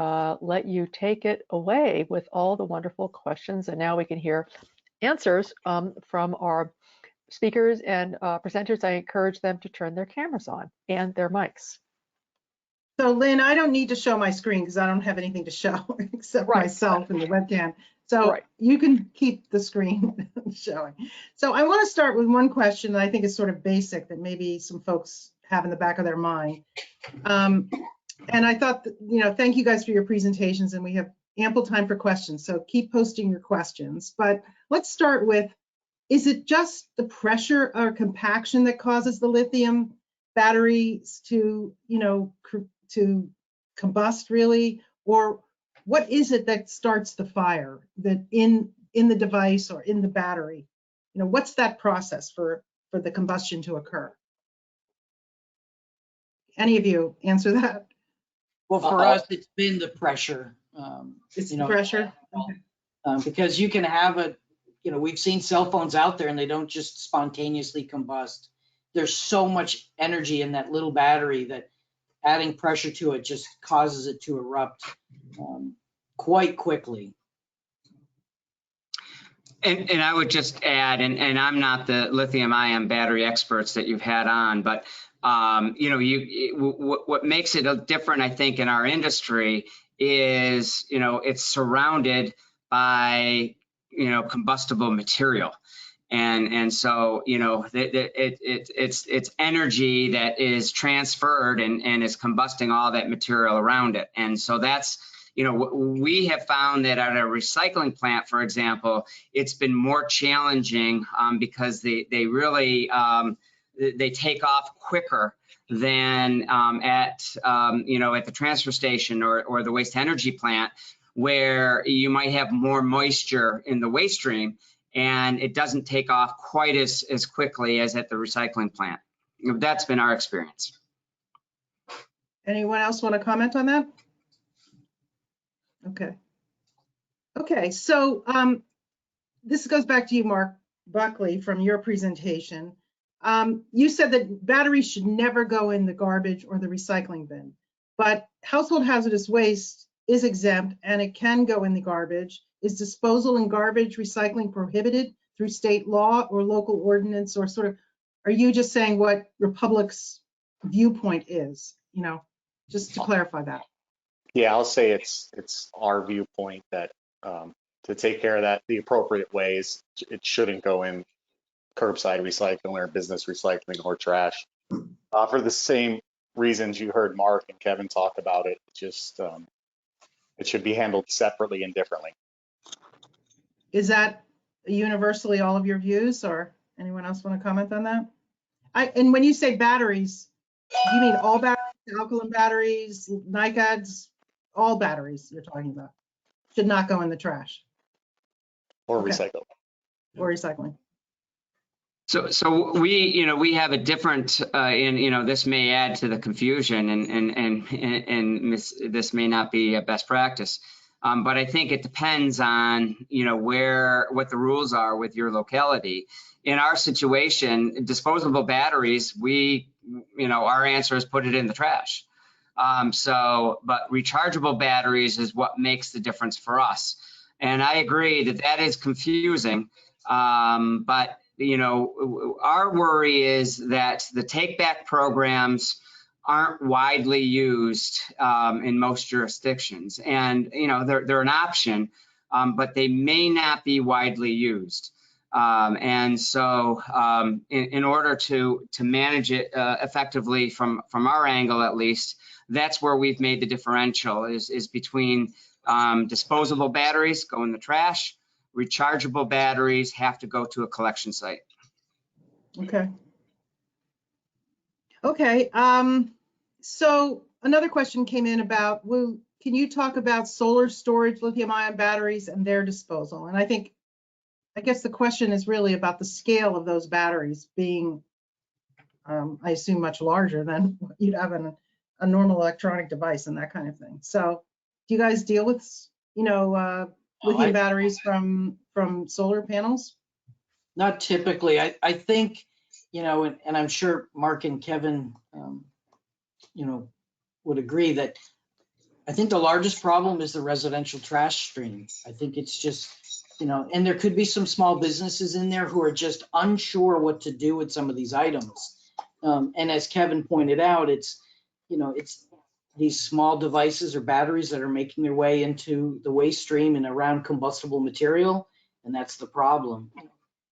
[SPEAKER 1] let you take it away with all the wonderful questions. And now we can hear answers from our speakers and presenters. I encourage them to turn their cameras on and their mics.
[SPEAKER 5] So Lynn, I don't need to show my screen because I don't have anything to show except myself and the webcam. So you can keep the screen showing. So I want to start with one question that I think is sort of basic that maybe some folks have in the back of their mind. And I thought, that, thank you guys for your presentations, and we have ample time for questions. So keep posting your questions. But let's start with, is it just the pressure or compaction that causes the lithium batteries to, to combust really? Or what is it that starts the fire that in the device or in the battery? What's that process for the combustion to occur? Any of you answer that?
[SPEAKER 4] Well, for us, it's been the pressure.
[SPEAKER 5] It's the pressure? Okay.
[SPEAKER 4] Because you can have we've seen cell phones out there and they don't just spontaneously combust. There's so much energy in that little battery that adding pressure to it just causes it to erupt quite quickly.
[SPEAKER 3] And I would just add, and I'm not the lithium-ion battery experts that you've had on, but what makes it different, I think, in our industry is, it's surrounded by, combustible material. And so, it's energy that is transferred and is combusting all that material around it. And so that's, we have found that at a recycling plant, for example, it's been more challenging because they really, they take off quicker than at the transfer station or the waste energy plant, where you might have more moisture in the waste stream and it doesn't take off quite as quickly as at the recycling plant. That's been our experience.
[SPEAKER 5] Anyone else want to comment on that? Okay, so this goes back to you, Mark Buckley, from your presentation. You said that batteries should never go in the garbage or the recycling bin, but household hazardous waste is exempt and it can go in the garbage. Is disposal and garbage recycling prohibited through state law or local ordinance, or sort of, are you just saying what Republic's viewpoint is, just to clarify that?
[SPEAKER 2] Yeah, I'll say it's our viewpoint that to take care of that the appropriate ways, it shouldn't go in curbside recycling or business recycling or trash. For the same reasons you heard Mark and Kevin talk about it. Just it should be handled separately and differently.
[SPEAKER 5] Is that universally all of your views, or anyone else want to comment on that? And when you say batteries, do you mean all batteries, alkaline batteries, NiCads, all batteries you're talking about? Should not go in the trash.
[SPEAKER 2] Or
[SPEAKER 5] Okay.
[SPEAKER 2] recycle.
[SPEAKER 5] Or recycling.
[SPEAKER 3] So we have a different, this may add to the confusion and this may not be a best practice. But I think it depends on, what the rules are with your locality. In our situation, disposable batteries, our answer is put it in the trash. But rechargeable batteries is what makes the difference for us. And I agree that is confusing. But our worry is that the take-back programs aren't widely used in most jurisdictions. And, they're an option, but they may not be widely used. And so in order to manage it effectively from our angle, at least, that's where we've made the differential is between disposable batteries go in the trash, rechargeable batteries have to go to a collection site.
[SPEAKER 5] Okay. Okay. So another question came in about, can you talk about solar storage lithium-ion batteries and their disposal? And I guess the question is really about the scale of those batteries being, I assume, much larger than what you'd have in a normal electronic device and that kind of thing. So do you guys deal with, lithium batteries from solar panels?
[SPEAKER 4] Not typically. I think, and I'm sure Mark and Kevin, would agree that I think the largest problem is the residential trash stream. I think it's just, and there could be some small businesses in there who are just unsure what to do with some of these items. And as Kevin pointed out, it's these small devices or batteries that are making their way into the waste stream and around combustible material, and that's the problem.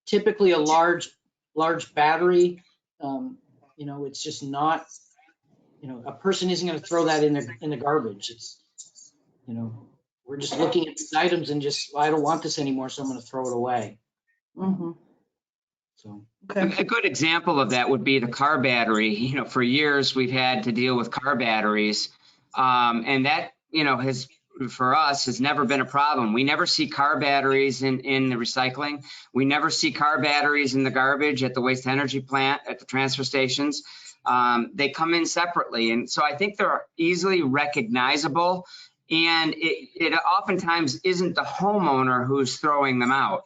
[SPEAKER 4] Typically a large battery, it's just not, a person isn't going to throw that in the garbage. It's, we're just looking at these items and just, I don't want this anymore, so I'm going to throw it away.
[SPEAKER 5] Mm-hmm.
[SPEAKER 4] So
[SPEAKER 3] a good example of that would be the car battery. For years we've had to deal with car batteries, and that has, for us, has never been a problem. We never see car batteries in the recycling. We never see car batteries in the garbage at the waste energy plant, at the transfer stations. They come in separately. And so I think they're easily recognizable. And it oftentimes isn't the homeowner who's throwing them out.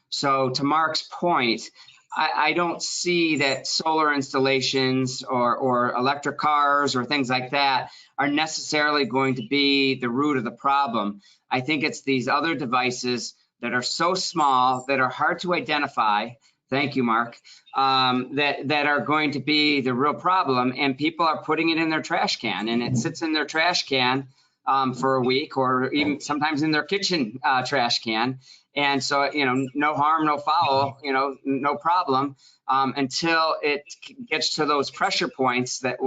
[SPEAKER 3] So to Mark's point, I don't see that solar installations or electric cars or things like that are necessarily going to be the root of the problem. I think it's these other devices that are so small, that are hard to identify. Thank you, Mark. That are going to be the real problem, and people are putting it in their trash can, and it sits in their trash can for a week, or even sometimes in their kitchen trash can. And so, no harm, no foul, no problem, until it gets to those pressure points that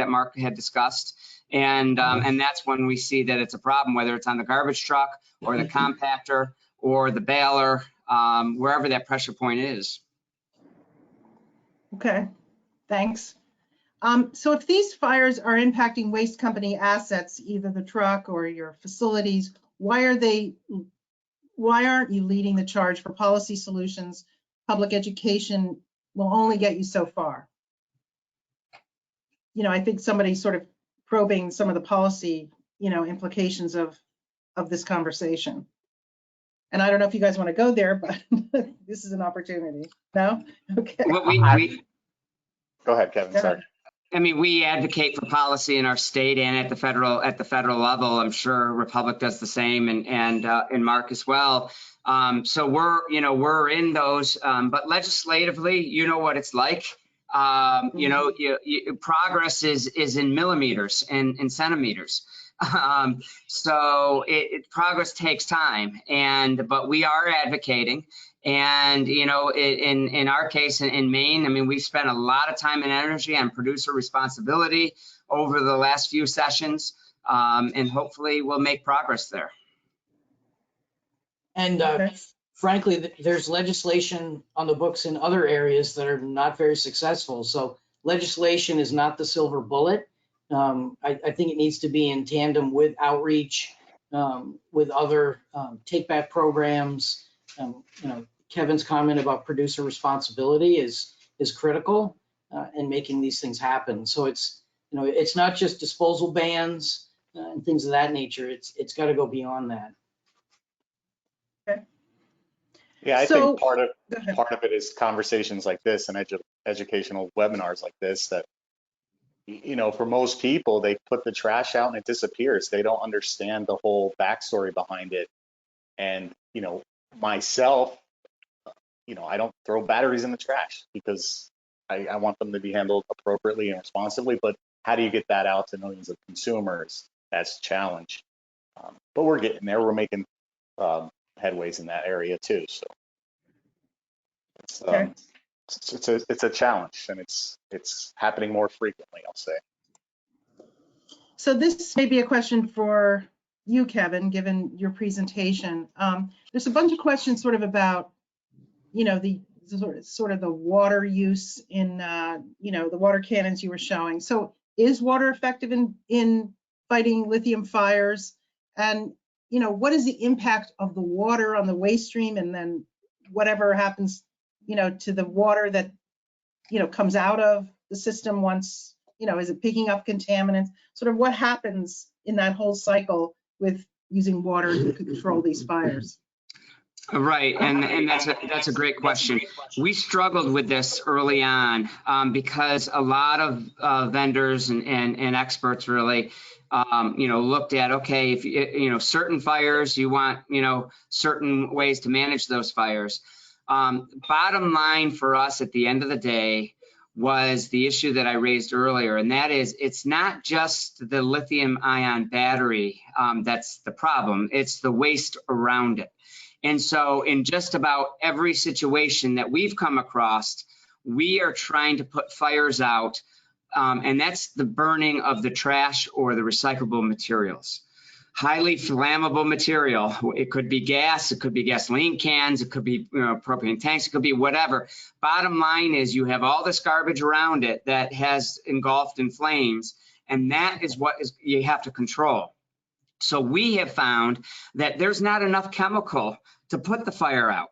[SPEAKER 3] Mark had discussed. And that's when we see that it's a problem, whether it's on the garbage truck or the compactor or the baler, wherever that pressure point is.
[SPEAKER 5] Okay, thanks. So if these fires are impacting waste company assets, either the truck or your facilities, why aren't you leading the charge for policy solutions? Public education will only get you so far. I think somebody's sort of probing some of the policy, implications of this conversation. And I don't know if you guys want to go there, but this is an opportunity. No? Okay.
[SPEAKER 3] Well,
[SPEAKER 2] Go ahead, Kevin. Sorry.
[SPEAKER 3] I mean, we advocate for policy in our state and at the federal level. I'm sure Republic does the same, and Mark as well. So we're in those, but legislatively, you know what it's like. Progress is in millimeters and centimeters. So progress takes time, but we are advocating, And, you know, in our case in Maine, I mean, we've spent a lot of time and energy on producer responsibility over the last few sessions, and hopefully we'll make progress there.
[SPEAKER 4] And frankly, there's legislation on the books in other areas that are not very successful. So legislation is not the silver bullet. I think it needs to be in tandem with outreach, with other take-back programs. You know, Kevin's comment about producer responsibility is critical in making these things happen. So it's, you know, it's not just disposal bans and things of that nature. It's got to go beyond that.
[SPEAKER 5] Okay.
[SPEAKER 2] Yeah, I
[SPEAKER 5] So-
[SPEAKER 2] think part of it is conversations like this and educational webinars like this that, you know, for most people, they put the trash out and it disappears. They don't understand the whole backstory behind it. And, you know, myself, you know, I don't throw batteries in the trash because I want them to be handled appropriately and responsibly. But how do you get that out to millions of consumers? That's a challenge. But we're getting there. We're making headways in that area too. So it's a challenge, and it's happening more frequently, I'll say.
[SPEAKER 5] So this may be a question for you, Kevin, given your presentation. There's a bunch of questions sort of about, you know, the sort of the water use in, you know, the water cannons you were showing. So is water effective in fighting lithium fires? And, you know, what is the impact of the water on the waste stream, and then whatever happens, you know, to the water that, you know, comes out of the system once, you know, is it picking up contaminants? Sort of what happens in that whole cycle with using water to control these fires?
[SPEAKER 3] Right, and that's a great question. We struggled with this early on because a lot of vendors and experts really, you know, looked at, okay, if you know, certain fires, you want, you know, certain ways to manage those fires. Bottom line for us at the end of the day was the issue that I raised earlier, and that is, it's not just the lithium ion battery that's the problem, it's the waste around it. And so in just about every situation that we've come across, we are trying to put fires out, and that's the burning of the trash or the recyclable materials. Highly flammable material. It could be gas, it could be gasoline cans, it could be, you know, propane tanks, it could be whatever. Bottom line is you have all this garbage around it that has engulfed in flames, and that is what you have to control. So we have found that there's not enough chemical to put the fire out.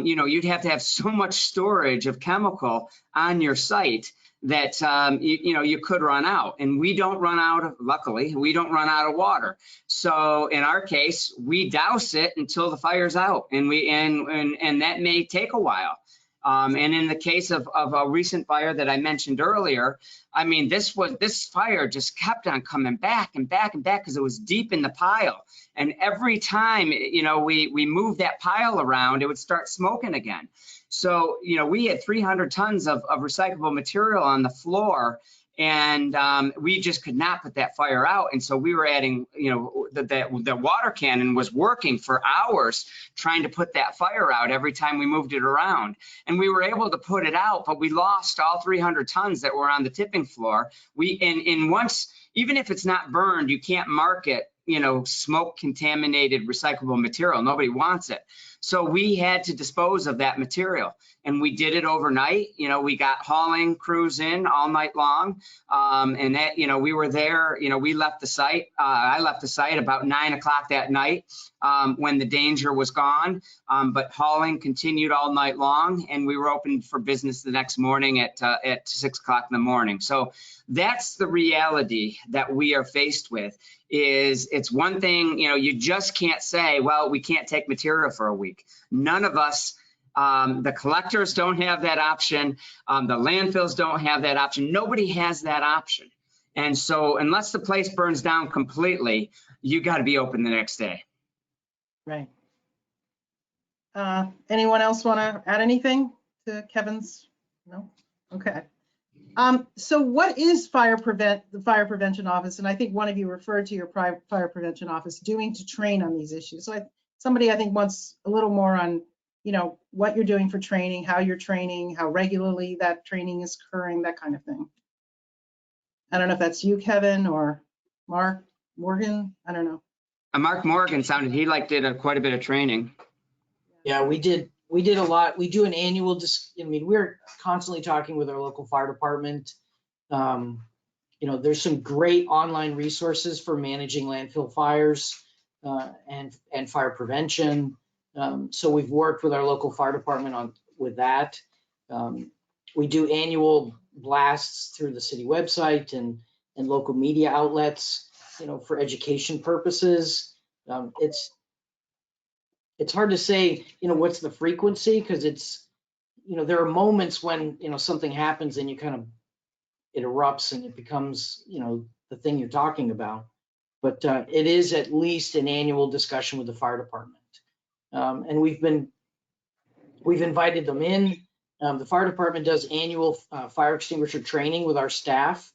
[SPEAKER 3] You know, you'd have to have so much storage of chemical on your site that, you know, you could run out. And we don't run out of, luckily, we don't run out of water. So in our case, we douse it until the fire's out, and and that may take a while. And in the case of a recent fire that I mentioned earlier, I mean, this fire just kept on coming back and back and back because it was deep in the pile. And every time, you know, we moved that pile around, it would start smoking again. So, you know, we had 300 tons of recyclable material on the floor, and we just could not put that fire out. And so we were adding, you know, the water cannon was working for hours trying to put that fire out every time we moved it around. And we were able to put it out, but we lost all 300 tons that were on the tipping floor. Once, even if it's not burned, you can't market, you know, smoke contaminated recyclable material. Nobody wants it. So we had to dispose of that material, and we did it overnight. You know, we got hauling crews in all night long, and that, you know, we were there. You know, we left the site. I left the site about 9 o'clock that night when the danger was gone. But hauling continued all night long, and we were open for business the next morning at 6 o'clock in the morning. So that's the reality that we are faced with. Is it's one thing, you know, you just can't say, well, we can't take material for a week. None of us, the collectors don't have that option. The landfills don't have that option. Nobody has that option. And so unless the place burns down completely, you got to be open the next day.
[SPEAKER 5] Right. Anyone else want to add anything to Kevin's? No? Okay. So what is the Fire Prevention Office? And I think one of you referred to your Fire Prevention Office doing to train on these issues. So somebody I think wants a little more on what you're doing for training, how you're training, how regularly that training is occurring, that kind of thing. I don't know if that's you, Kevin, or Mark Morgan. I don't know.
[SPEAKER 3] Mark Morgan sounded he did quite a bit of training.
[SPEAKER 4] Yeah, we did a lot. We do an annual, we're constantly talking with our local fire department. There's some great online resources for managing landfill fires and fire prevention. So we've worked with our local fire department with that. We do annual blasts through the city website and local media outlets, for education purposes. It's hard to say, what's the frequency, because there are moments when, something happens and it erupts and it becomes, the thing you're talking about. But it is at least an annual discussion with the fire department. And we've invited them in. The fire department does annual fire extinguisher training with our staff,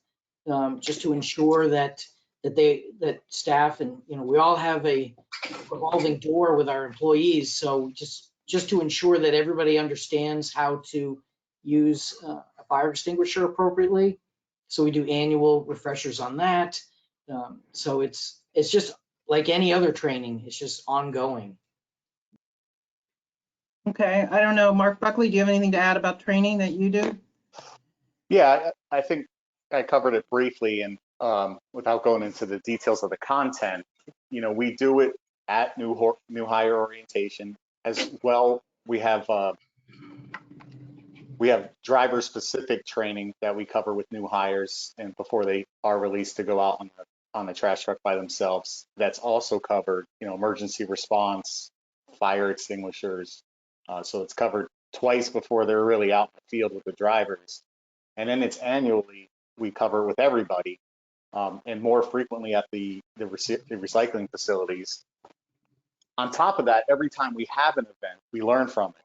[SPEAKER 4] just to ensure that staff and, we all have a revolving door with our employees. So just to ensure that everybody understands how to use a fire extinguisher appropriately. So we do annual refreshers on that. So it's just like any other training. It's just ongoing.
[SPEAKER 5] Okay, I don't know, Mark Buckley, do you have anything to add about training that you do?
[SPEAKER 2] Yeah, I think I covered it briefly, and without going into the details of the content, we do it at new hire orientation as well. We have driver specific training that we cover with new hires and before they are released to go out on the trash truck by themselves. That's also covered, emergency response, fire extinguishers. So it's covered twice before they're really out in the field with the drivers. And then it's annually, we cover it with everybody, and more frequently at the recycling facilities. On top of that, every time we have an event, we learn from it.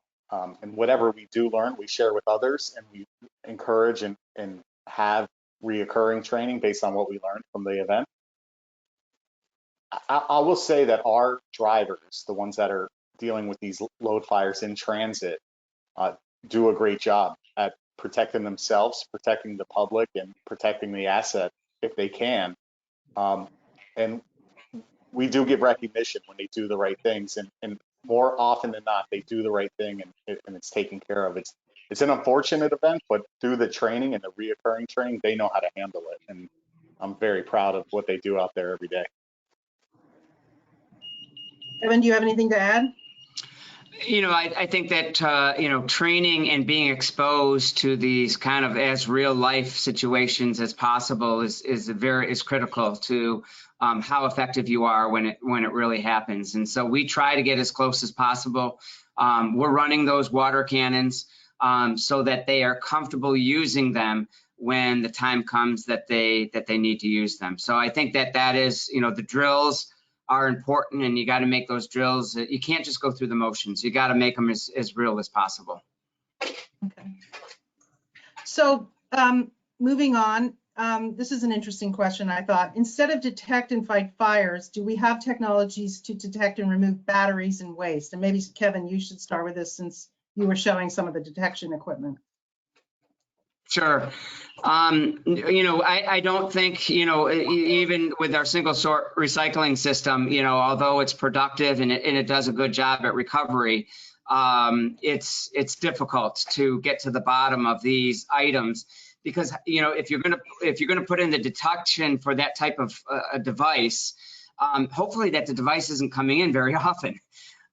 [SPEAKER 2] And whatever we do learn, we share with others, and we encourage and have reoccurring training based on what we learned from the event. I will say that our drivers, the ones that are dealing with these load fires in transit, do a great job at protecting themselves, protecting the public, and protecting the asset if they can. And we do give recognition when they do the right things, and more often than not, they do the right thing and it's taken care of. It's an unfortunate event, but through the training and the reoccurring training, they know how to handle it. And I'm very proud of what they do out there every day.
[SPEAKER 5] Kevin, do you have anything to add?
[SPEAKER 3] I think that, training and being exposed to these kind of as real life situations as possible is critical to how effective you are when it really happens. And so we try to get as close as possible. We're running those water cannons so that they are comfortable using them when the time comes that they need to use them. So I think that is, the drills are important, and you got to make those drills. You can't just go through the motions. You got to make them as real as possible.
[SPEAKER 5] Okay. So moving on, this is an interesting question, I thought. Instead of detect and fight fires, do we have technologies to detect and remove batteries and waste? And maybe, Kevin, you should start with this since you were showing some of the detection equipment.
[SPEAKER 3] Sure. I don't think, even with our single sort recycling system, although it's productive and it does a good job at recovery, it's difficult to get to the bottom of these items because, if you're going to put in the detection for that type of a device, hopefully that the device isn't coming in very often.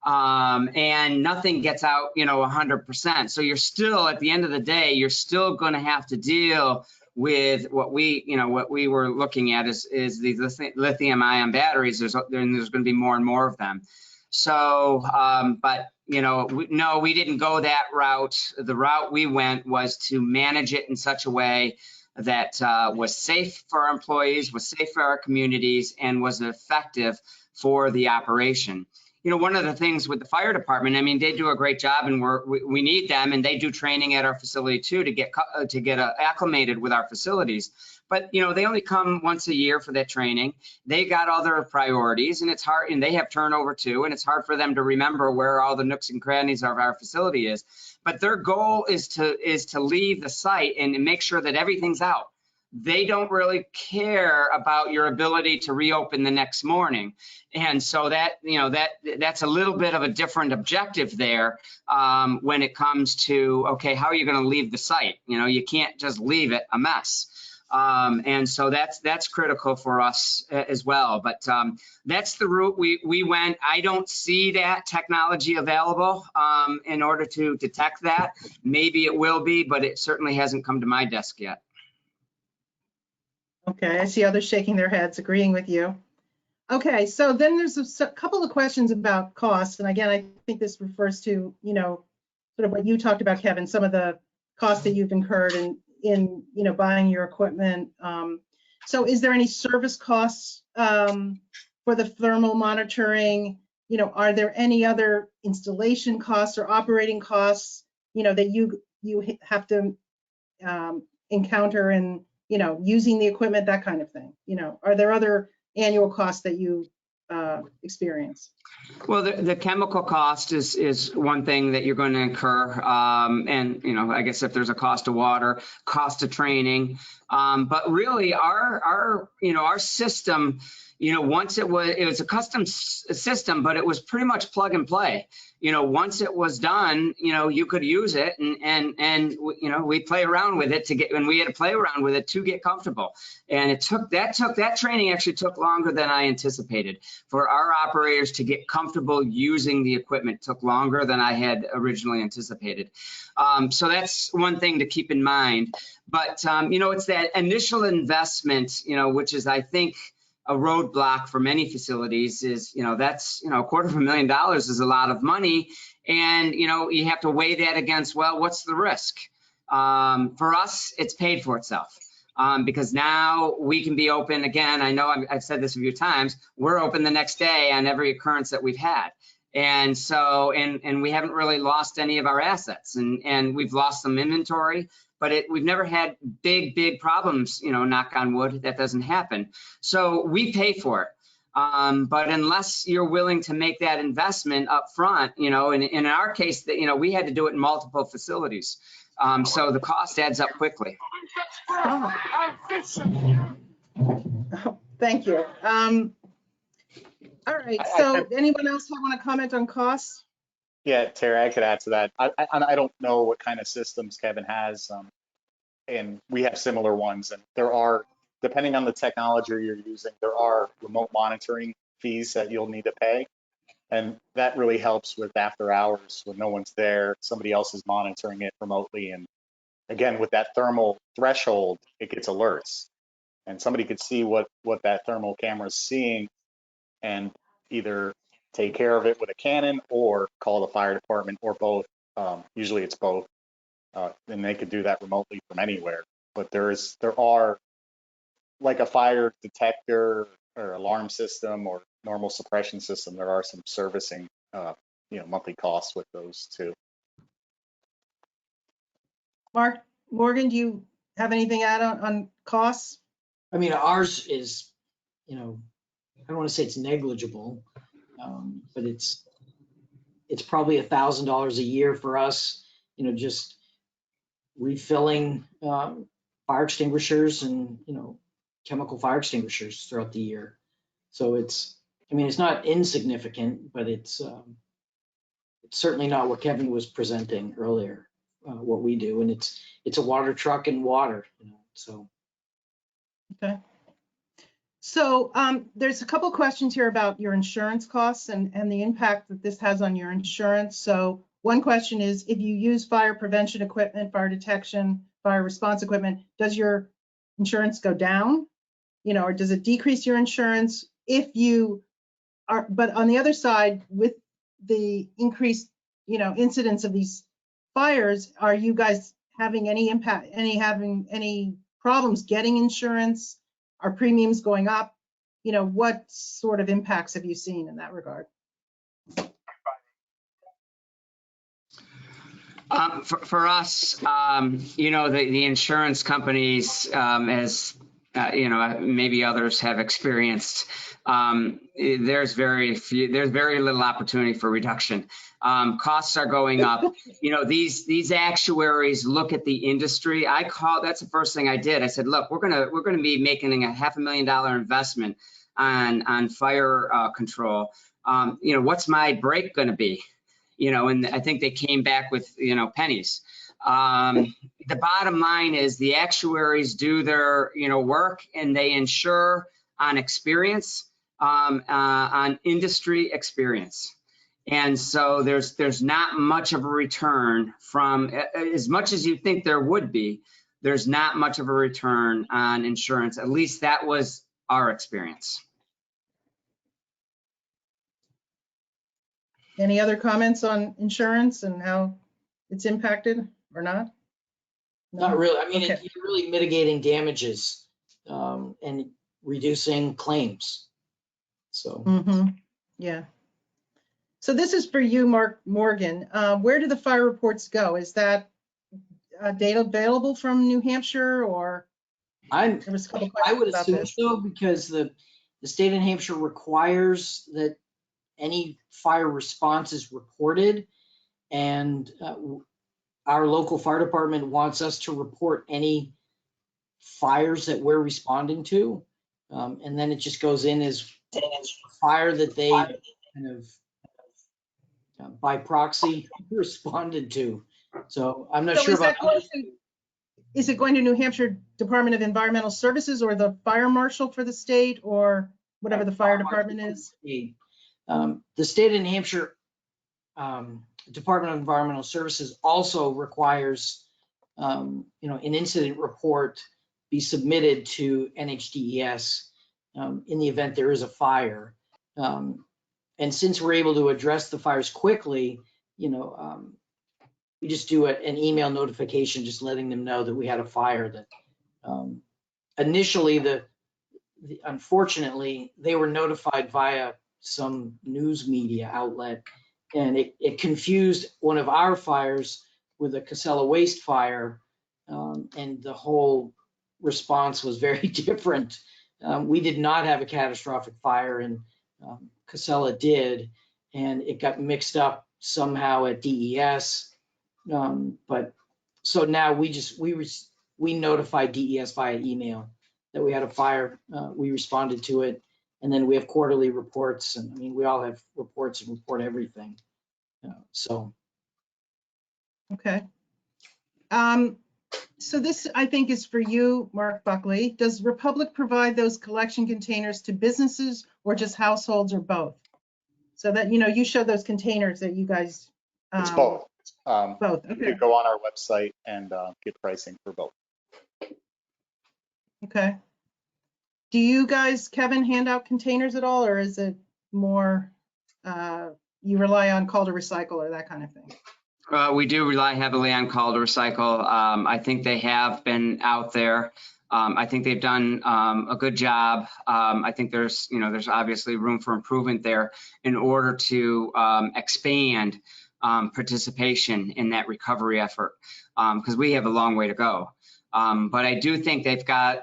[SPEAKER 3] And nothing gets out, 100%. So you're still, at the end of the day, you're still going to have to deal with what we were looking at is the lithium ion batteries. There's going to be more and more of them. So, but, no, we didn't go that route. The route we went was to manage it in such a way that was safe for our employees, was safe for our communities, and was effective for the operation. you know, one of the things with the fire department, I mean, they do a great job, and we need them, and they do training at our facility too to get acclimated with our facilities. But you know, they only come once a year for that training. They got other priorities, and it's hard, and they have turnover too, and it's hard for them to remember where all the nooks and crannies of our facility is. But their goal is to leave the site and make sure that everything's out. They don't really care about your ability to reopen the next morning. And so that, you know, that's a little bit of a different objective there when it comes to, okay, how are you going to leave the site? You know, you can't just leave it a mess. And so that's critical for us as well. But that's the route we went. I don't see that technology available in order to detect that. Maybe it will be, but it certainly hasn't come to my desk yet.
[SPEAKER 5] Okay, I see others shaking their heads, agreeing with you. Okay, so then there's a couple of questions about costs. And again, I think this refers to, you know, sort of what you talked about, Kevin, some of the costs that you've incurred in you know, buying your equipment. So is there any service costs for the thermal monitoring? You know, are there any other installation costs or operating costs, you know, that you have to encounter in, you know, using the equipment, that kind of thing? You know, are there other annual costs that you experience?
[SPEAKER 3] Well, the chemical cost is one thing that you're going to incur. And, you know, I guess if there's a cost of water, cost of training. But really our system, you know, once it was a custom system, but it was pretty much plug and play. You know, once it was done, you know, you could use it and you know, we play around with it and we had to play around with it to get comfortable. And that training actually took longer than I anticipated. For our operators to get comfortable using the equipment took longer than I had originally anticipated. So that's one thing to keep in mind. But, you know, it's that initial investment, you know, which is, I think, a roadblock for many facilities is, you know, that's, you know, $250,000 is a lot of money. And, you know, you have to weigh that against, well, what's the risk? For us, it's paid for itself. Because now we can be open again. I know I've said this a few times, we're open the next day on every occurrence that we've had. And so, and we haven't really lost any of our assets, and we've lost some inventory, but we've never had big problems, you know, knock on wood, that doesn't happen. So we pay for it. But unless you're willing to make that investment up front, you know, and in our case, that, you know, we had to do it in multiple facilities. So the cost adds up quickly.
[SPEAKER 5] Oh, thank you. All right, so anyone else want to comment on costs?
[SPEAKER 2] Yeah, Terry, I could add to that. I don't know what kind of systems Kevin has, and we have similar ones. And there are, depending on the technology you're using, there are remote monitoring fees that you'll need to pay. And that really helps with after hours when no one's there, somebody else is monitoring it remotely. And again, with that thermal threshold, it gets alerts. And somebody could see what that thermal camera is seeing and either take care of it with a cannon or call the fire department or both. Usually it's both. And they could do that remotely from anywhere. But there are like a fire detector or alarm system or normal suppression system. There are some servicing, you know, monthly costs with those too.
[SPEAKER 5] Mark, Morgan, do you have anything to add on costs?
[SPEAKER 4] I mean, ours is, you know, I don't want to say it's negligible, but it's probably $1,000 a year for us, you know, just refilling fire extinguishers and, you know, chemical fire extinguishers throughout the year. So it's, I mean, it's not insignificant, but it's certainly not what Kevin was presenting earlier, what we do. And it's a water truck and water, you know, so.
[SPEAKER 5] Okay. So there's a couple questions here about your insurance costs and the impact that this has on your insurance. So one question is, if you use fire prevention equipment, fire detection, fire response equipment, does your insurance go down? You know, or does it decrease your insurance if you are, but on the other side, with the increased, you know, incidence of these fires, are you guys having any impact, having any problems getting insurance? Are premiums going up? You know, what sort of impacts have you seen in that regard?
[SPEAKER 3] For us, you know, the insurance companies, as you know, maybe others have experienced, there's very little opportunity for reduction. Costs are going up. You know, these actuaries look at the industry. That's the first thing I did. I said, look, we're gonna be making a $500,000 investment on fire control. You know, what's my break going to be? You know, and I think they came back with, you know, pennies. The bottom line is the actuaries do their, you know, work, and they insure on experience, on industry experience. And so there's not much of a return from, as much as you think there would be, there's not much of a return on insurance. At least that was our experience.
[SPEAKER 5] Any other comments on insurance and how it's impacted or not? No?
[SPEAKER 4] Not really. I mean,
[SPEAKER 5] Okay.
[SPEAKER 4] you're really mitigating damages and reducing claims. So.
[SPEAKER 5] Yeah. So this is for you, Mark Morgan. Where do the fire reports go? Is that data available from New Hampshire, or there was a couple
[SPEAKER 4] I would
[SPEAKER 5] questions about
[SPEAKER 4] assume
[SPEAKER 5] this.
[SPEAKER 4] so, because the state of New Hampshire requires that any fire response is reported, and our local fire department wants us to report any fires that we're responding to, and then it just goes in as a fire that they kind of by proxy responded to. So I'm not sure about.
[SPEAKER 5] Is it going to New Hampshire Department of Environmental Services or the fire marshal for the state, or whatever the fire department is?
[SPEAKER 4] The state of New Hampshire Department of Environmental Services also requires, you know, an incident report be submitted to NHDES in the event there is a fire. And since we're able to address the fires quickly, you know, we just do an email notification, just letting them know that we had a fire. That initially, unfortunately, they were notified via some news media outlet, and it confused one of our fires with a Casella waste fire, and the whole response was very different. We did not have a catastrophic fire, and Casella did, and it got mixed up somehow at DES. But so now we notified DES via email that we had a fire. We responded to it, and then we have quarterly reports. And I mean, we all have reports and report everything. So.
[SPEAKER 5] Okay. So this, I think, is for you, Mark Buckley. Does Republic provide those collection containers to businesses or just households, or both? So that, you know, you show those containers that you guys.
[SPEAKER 2] It's both.
[SPEAKER 5] Both.
[SPEAKER 2] You
[SPEAKER 5] Okay.
[SPEAKER 2] could go on our website and get pricing for both.
[SPEAKER 5] Okay. Do you guys, Kevin, hand out containers at all, or is it more you rely on call to recycle or that kind of thing?
[SPEAKER 3] We do rely heavily on call to recycle. I think they have been out there. I think they've done a good job. I think there's obviously room for improvement there in order to expand participation in that recovery effort, because we have a long way to go. But I do think they've got,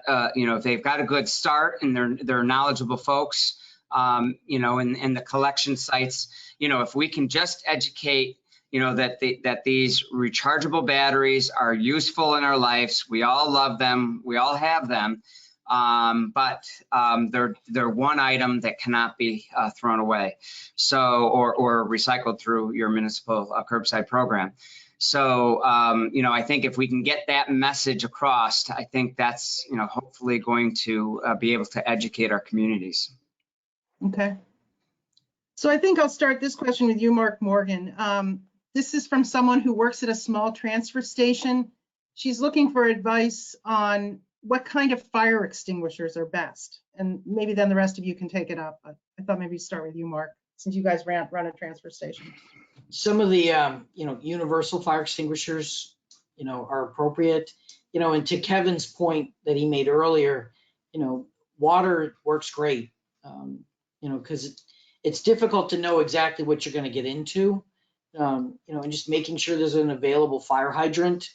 [SPEAKER 3] they've got a good start, and they're knowledgeable folks, in the collection sites. You know, if we can just educate, that these rechargeable batteries are useful in our lives. We all love them. We all have them. But they're one item that cannot be thrown away, so or recycled through your municipal curbside program. So I think if we can get that message across, I think that's hopefully going to be able to educate our communities.
[SPEAKER 5] Okay. So I think I'll start this question with you, Mark Morgan. This is from someone who works at a small transfer station. She's looking for advice on what kind of fire extinguishers are best. And maybe then the rest of you can take it up. But I thought maybe start with you, Mark, since you guys run a transfer station.
[SPEAKER 4] Some of the, universal fire extinguishers, are appropriate, and to Kevin's point that he made earlier, water works great, because it's difficult to know exactly what you're going to get into. and just making sure there's an available fire hydrant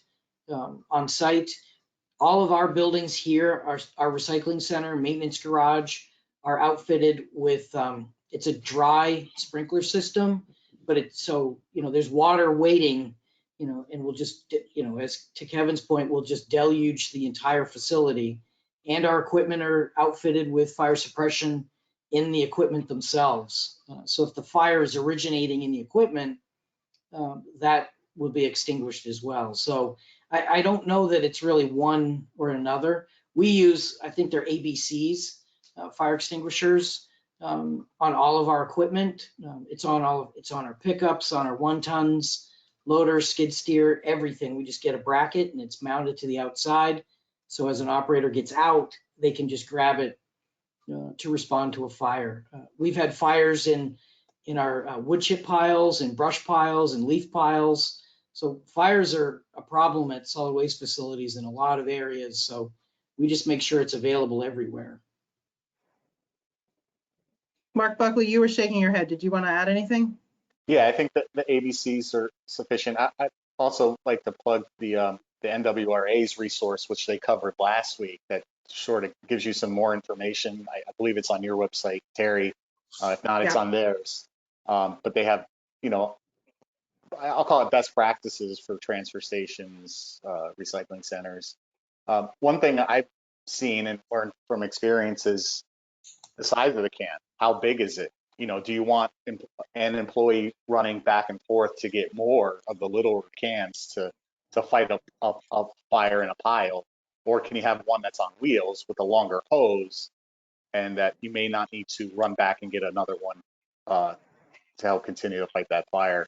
[SPEAKER 4] on site. All of our buildings here, our recycling center, maintenance garage, are outfitted with, it's a dry sprinkler system, but it's so, there's water waiting, and we'll just, as to Kevin's point, we'll just deluge the entire facility. And our equipment are outfitted with fire suppression in the equipment themselves. So if the fire is originating in the equipment, that will be extinguished as well. So I don't know that it's really one or another. We use, I think they're ABCs, fire extinguishers, on all of our equipment. It's on our pickups, on our 1-tons, loader, skid steer, everything. We just get a bracket and it's mounted to the outside. So as an operator gets out, they can just grab it to respond to a fire. We've had fires in our wood chip piles and brush piles and leaf piles. So fires are a problem at solid waste facilities in a lot of areas. So we just make sure it's available everywhere.
[SPEAKER 5] Mark Buckley, you were shaking your head. Did you want to add anything?
[SPEAKER 2] Yeah, I think that the ABCs are sufficient. I also like to plug the NWRA's resource, which they covered last week, that sort of gives you some more information. I believe it's on your website, Terry. If not, it's on theirs. But they have, I'll call it best practices for transfer stations, recycling centers. One thing I've seen and learned from experience is the size of the can. How big is it? Do you want an employee running back and forth to get more of the little cans to fight a fire in a pile? Or can you have one that's on wheels with a longer hose and that you may not need to run back and get another one to help continue to fight that fire?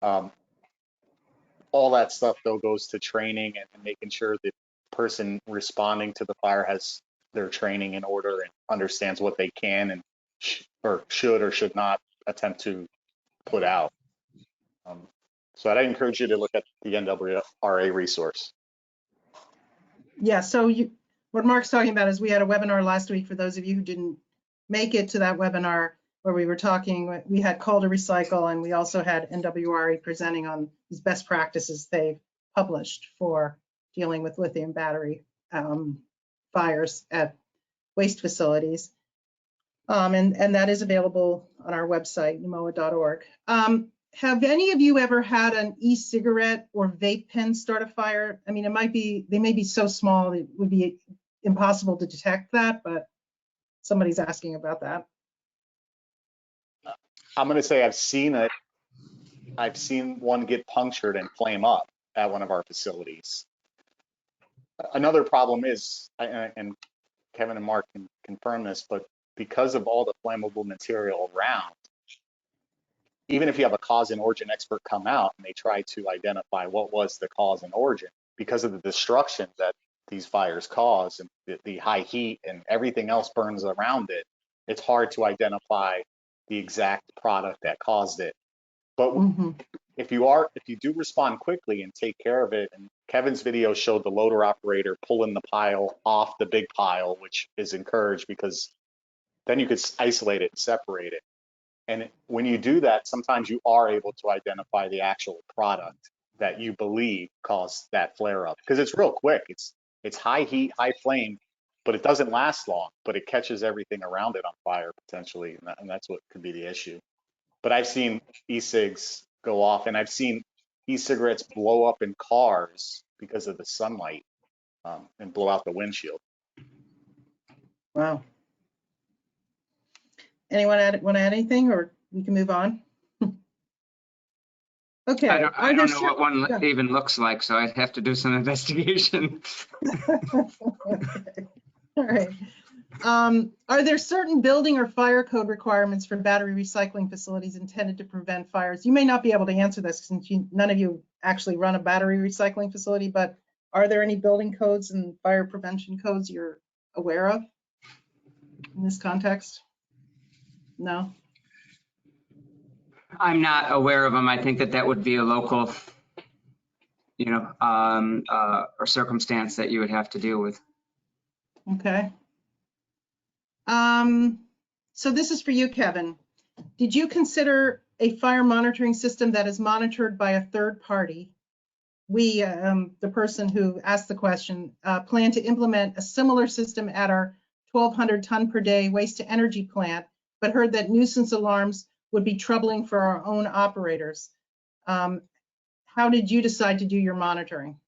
[SPEAKER 2] All that stuff, though, goes to training and making sure the person responding to the fire has their training in order and understands what they can and should or should not attempt to put out. So I'd encourage you to look at the NWRA resource.
[SPEAKER 5] Yeah, so what Mark's talking about is we had a webinar last week for those of you who didn't make it to that webinar where we were talking, we had Call to Recycle, and we also had NWRA presenting on these best practices they've published for dealing with lithium battery fires at waste facilities. And that is available on our website, umoa.org. Have any of you ever had an e-cigarette or vape pen start a fire? I mean, they may be so small it would be impossible to detect that, but somebody's asking about that.
[SPEAKER 2] I'm going to say I've seen it. I've seen one get punctured and flame up at one of our facilities. Another problem is, and Kevin and Mark can confirm this, but because of all the flammable material around, even if you have a cause and origin expert come out and they try to identify what was the cause and origin, because of the destruction that these fires cause and the high heat and everything else burns around it, it's hard to identify the exact product that caused it. But if you do respond quickly and take care of it, and Kevin's video showed the loader operator pulling the pile off the big pile, which is encouraged because then you could isolate it and separate it. And when you do that, sometimes you are able to identify the actual product that you believe caused that flare up, because it's real quick. It's high heat, high flame, but it doesn't last long, but it catches everything around it on fire potentially, and that's what could be the issue. But I've seen e-cigs go off, and I've seen e-cigarettes blow up in cars because of the sunlight and blow out the windshield.
[SPEAKER 5] Wow. Anyone want to add anything, or we can move on? Okay.
[SPEAKER 3] I don't know what one even looks like, so I'd have to do some investigation.
[SPEAKER 5] Okay. All right. Are there certain building or fire code requirements for battery recycling facilities intended to prevent fires? You may not be able to answer this since none of you actually run a battery recycling facility, but are there any building codes and fire prevention codes you're aware of in this context? No?
[SPEAKER 3] I'm not aware of them. I think that would be a local, or circumstance that you would have to deal with.
[SPEAKER 5] Okay. So this is for you, Kevin. Did you consider a fire monitoring system that is monitored by a third party. We, the person who asked the question, plan to implement a similar system at our 1,200 ton per day waste to energy plant, but heard that nuisance alarms would be troubling for our own operators. How did you decide to do your monitoring?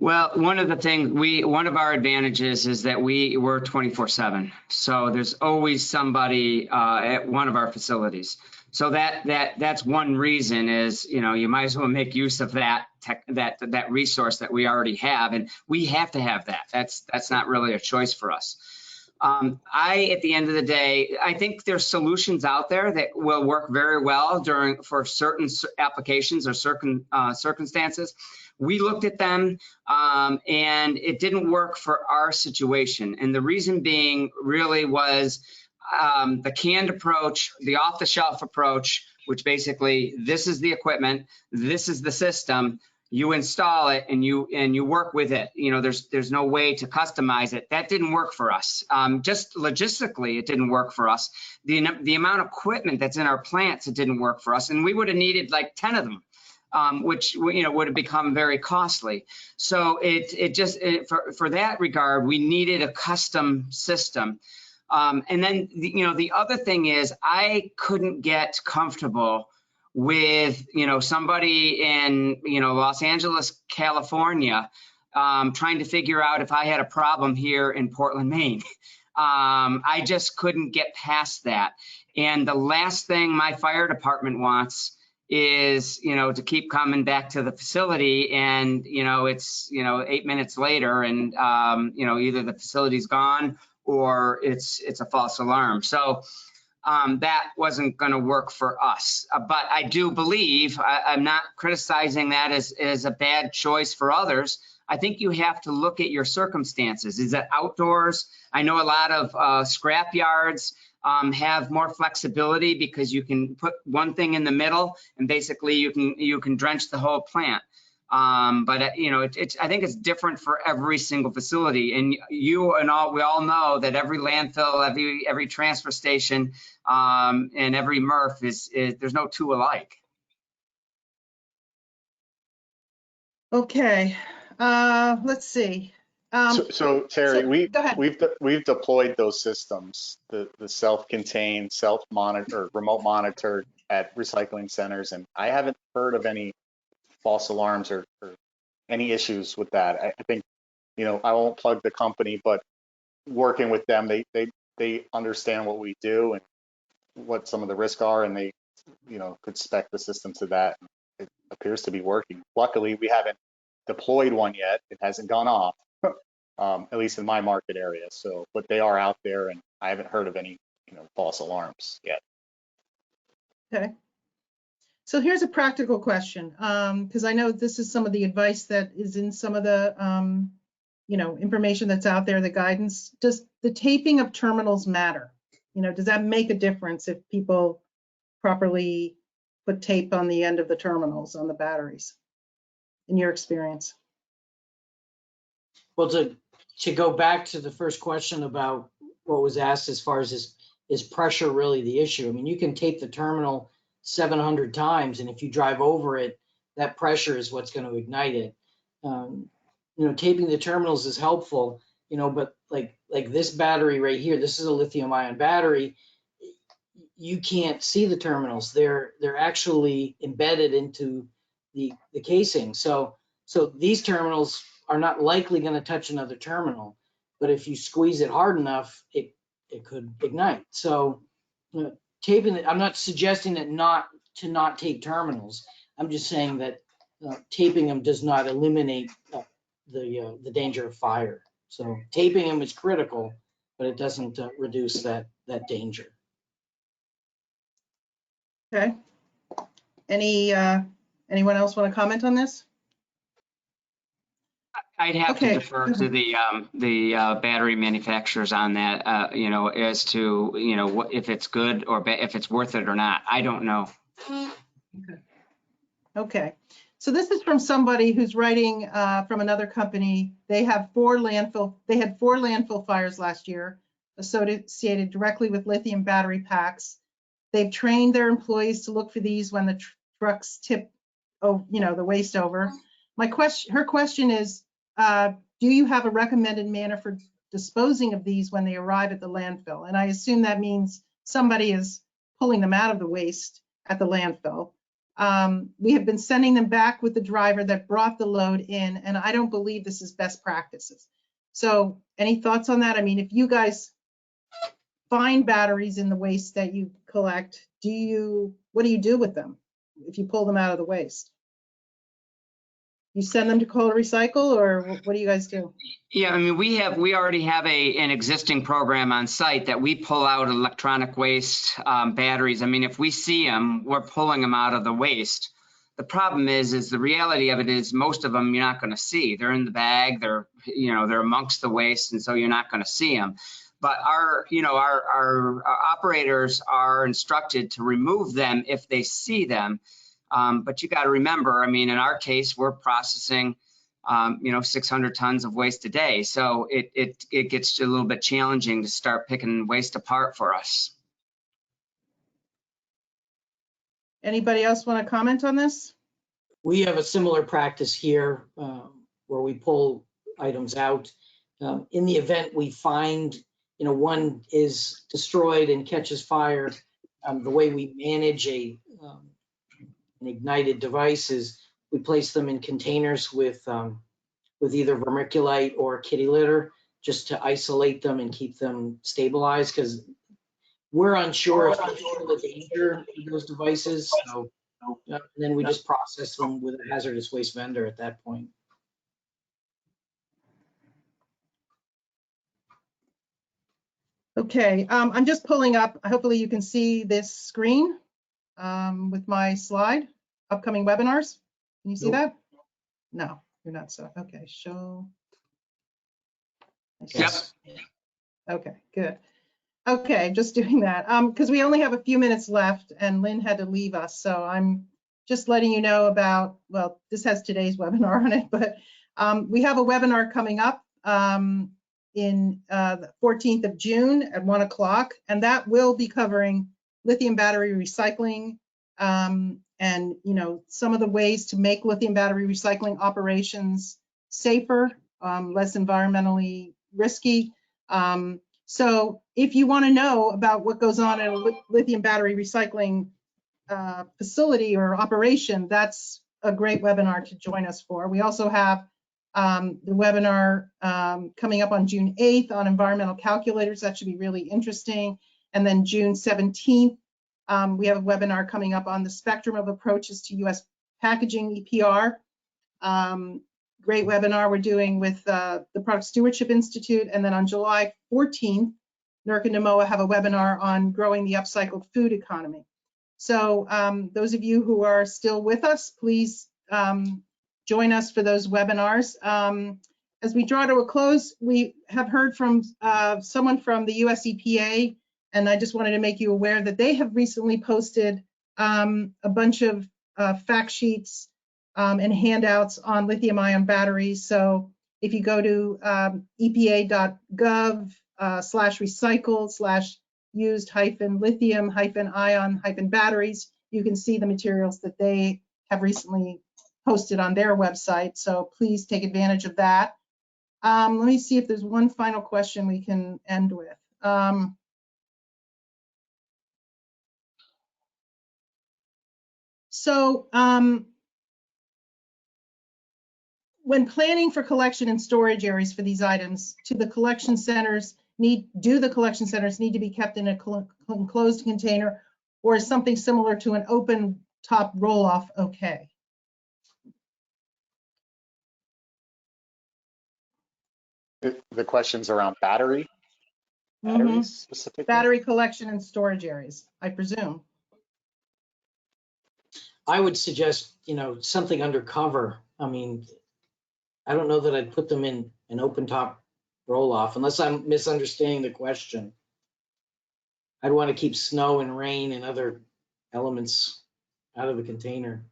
[SPEAKER 3] Well, one of our advantages is that we're 24/7. So there's always somebody at one of our facilities. So that's one reason is, you might as well make use of that resource that we already have, and we have to have that. That's not really a choice for us. At the end of the day, I think there's solutions out there that will work very well for certain applications or certain circumstances. We looked at them and it didn't work for our situation. And the reason being really was the canned approach, the off-the-shelf approach, which basically this is the equipment, this is the system, you install it and you work with it. There's no way to customize it. That didn't work for us. Just logistically, it didn't work for us. The amount of equipment that's in our plants, it didn't work for us. And we would have needed like 10 of them. Which would have become very costly. So for that regard, we needed a custom system. And then the other thing is I couldn't get comfortable with somebody in Los Angeles, California, trying to figure out if I had a problem here in Portland, Maine. I just couldn't get past that. And the last thing my fire department wants is to keep coming back to the facility and it's 8 minutes later and either the facility's gone or it's a false alarm. So that wasn't going to work for us. But I do believe, I'm not criticizing that as a bad choice for others. I think you have to look at your circumstances. Is it outdoors? I know a lot of scrap yards have more flexibility because you can put one thing in the middle and basically you can drench the whole plant. But I think it's different for every single facility. And we all know that every landfill, every transfer station, and every MRF there's no two alike.
[SPEAKER 5] Okay, let's see.
[SPEAKER 2] So Terry,
[SPEAKER 5] go ahead.
[SPEAKER 2] we've deployed those systems, the self-contained, self-monitor, remote monitored at recycling centers, and I haven't heard of any false alarms or any issues with that. I think I won't plug the company, but working with them, they understand what we do and what some of the risks are, and they could spec the system to that. It appears to be working. Luckily, we haven't deployed one yet. It hasn't gone off. At least in my market area. So, but they are out there, and I haven't heard of any, false alarms yet.
[SPEAKER 5] Okay. So here's a practical question, because I know this is some of the advice that is in some of the, information that's out there, the guidance. Does the taping of terminals matter? Does that make a difference if people properly put tape on the end of the terminals on the batteries, in your experience?
[SPEAKER 4] Well, to go back to the first question about what was asked as far as is pressure really the issue? I mean, you can tape the terminal 700 times, and if you drive over it, that pressure is what's going to ignite it. Taping the terminals is helpful, but like this battery right here, this is a lithium ion battery. You can't see the terminals. They're actually embedded into the casing. So these terminals are not likely going to touch another terminal, but if you squeeze it hard enough, it could ignite. So taping it, I'm not suggesting that not tape terminals. I'm just saying that taping them does not eliminate the danger of fire. So taping them is critical, but it doesn't reduce that danger.
[SPEAKER 5] Okay. Anyone else want to comment on this?
[SPEAKER 3] I'd have to defer to the battery manufacturers on that, as to, what, if it's good or if it's worth it or not. I don't know.
[SPEAKER 5] Okay. So this is from somebody who's writing from another company. They had 4 landfill fires last year associated directly with lithium battery packs. They've trained their employees to look for these when the trucks tip, the waste over. Her question is, do you have a recommended manner for disposing of these when they arrive at the landfill? And I assume that means somebody is pulling them out of the waste at the landfill. We have been sending them back with the driver that brought the load in, and I don't believe this is best practices. So any thoughts on that? I mean, if you guys find batteries in the waste that you collect, what do you do with them if you pull them out of the waste? You send them to Coal Recycle, or what do you guys do?
[SPEAKER 3] Yeah, I mean, we already have an existing program on site that we pull out electronic waste batteries. I mean, if we see them, we're pulling them out of the waste. The problem is the reality of it is most of them you're not going to see. They're in the bag. They're amongst the waste, and so you're not going to see them. But our operators are instructed to remove them if they see them. But you got to remember, I mean, in our case, we're processing, 600 tons of waste a day. So it gets a little bit challenging to start picking waste apart for us.
[SPEAKER 5] Anybody else want to comment on this?
[SPEAKER 4] We have a similar practice here where we pull items out. In the event we find, one is destroyed and catches fire, the way we manage an ignited device is we place them in containers with either vermiculite or kitty litter just to isolate them and keep them stabilized, because we're unsure of the danger of those devices. So and then we just process them with a hazardous waste vendor at that point.
[SPEAKER 5] Okay, I'm just pulling up. Hopefully you can see this screen with my slide, upcoming webinars. Can you see that? No, you're not so. Okay, show.
[SPEAKER 3] Yes.
[SPEAKER 5] Okay, good. Okay, just doing that because we only have a few minutes left and Lynn had to leave us. So I'm just letting you know about, well, this has today's webinar on it, but we have a webinar coming up in the 14th of June at 1 o'clock, and that will be covering lithium battery recycling and some of the ways to make lithium battery recycling operations safer, less environmentally risky. So if you want to know about what goes on in a lithium battery recycling facility or operation, that's a great webinar to join us for. We also have the webinar coming up on June 8th on environmental calculators. That should be really interesting. And then June 17th, we have a webinar coming up on the spectrum of approaches to U.S. packaging EPR. Great webinar we're doing with the Product Stewardship Institute. And then on July 14th, NERC and NMOA have a webinar on growing the upcycled food economy. So those of you who are still with us, please join us for those webinars. As we draw to a close, we have heard from someone from the US EPA, and I just wanted to make you aware that they have recently posted a bunch of fact sheets and handouts on lithium-ion batteries. So if you go to epa.gov/recycle/used-lithium-ion-batteries, you can see the materials that they have recently posted on their website. So please take advantage of that. Let me see if there's one final question we can end with. When planning for collection and storage areas for these items, do the collection centers need to be kept in a enclosed container, or is something similar to an open top roll-off okay?
[SPEAKER 2] The question's around batteries specifically?
[SPEAKER 5] Battery collection and storage areas, I presume.
[SPEAKER 4] I would suggest, something undercover. I mean, I don't know that I'd put them in an open top roll off unless I'm misunderstanding the question. I'd want to keep snow and rain and other elements out of the container.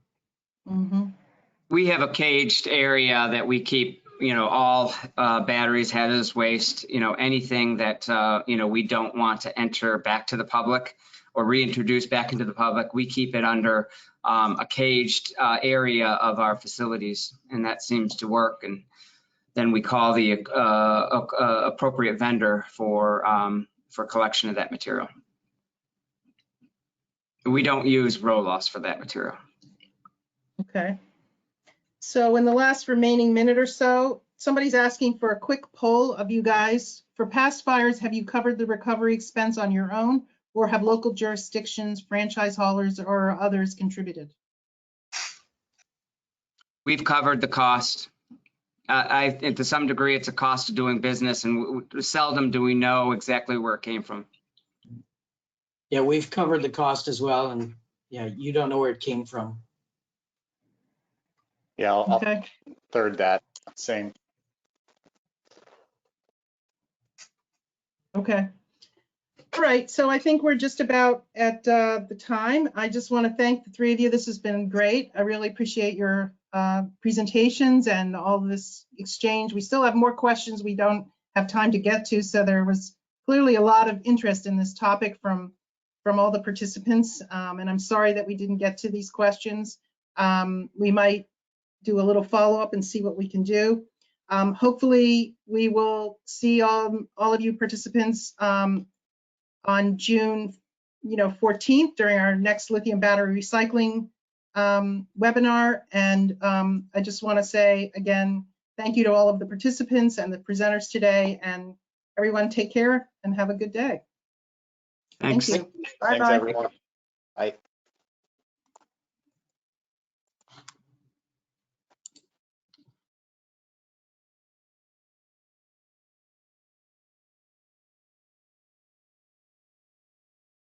[SPEAKER 3] We have a caged area that we keep all batteries, hazardous waste, anything that, we don't want to enter back to the public or reintroduce back into the public, we keep it under a caged area of our facilities, and that seems to work. And then we call the appropriate vendor for collection of that material. We don't use roll-offs for that material.
[SPEAKER 5] Okay. So in the last remaining minute or so, somebody's asking for a quick poll of you guys. For past fires, have you covered the recovery expense on your own, or have local jurisdictions, franchise haulers, or others contributed?
[SPEAKER 3] We've covered the cost. To some degree, it's a cost of doing business, and seldom do we know exactly where it came from.
[SPEAKER 4] Yeah, we've covered the cost as well, and yeah, you don't know where it came from.
[SPEAKER 2] Yeah, I'll
[SPEAKER 5] Okay.
[SPEAKER 2] third that. Same.
[SPEAKER 5] Okay. All right, so I think we're just about at the time. I just want to thank the three of you. This has been great. I really appreciate your presentations and all this exchange. We still have more questions we don't have time to get to, so there was clearly a lot of interest in this topic from all the participants, and I'm sorry that we didn't get to these questions. We might do a little follow-up and see what we can do. Hopefully, we will see all of you participants on June 14th during our next lithium battery recycling webinar. And I just want to say again, thank you to all of the participants and the presenters today, and everyone take care and have a good day.
[SPEAKER 3] Thanks.
[SPEAKER 5] Thank you.
[SPEAKER 2] Thanks,
[SPEAKER 5] Bye-bye.
[SPEAKER 2] everyone. Bye.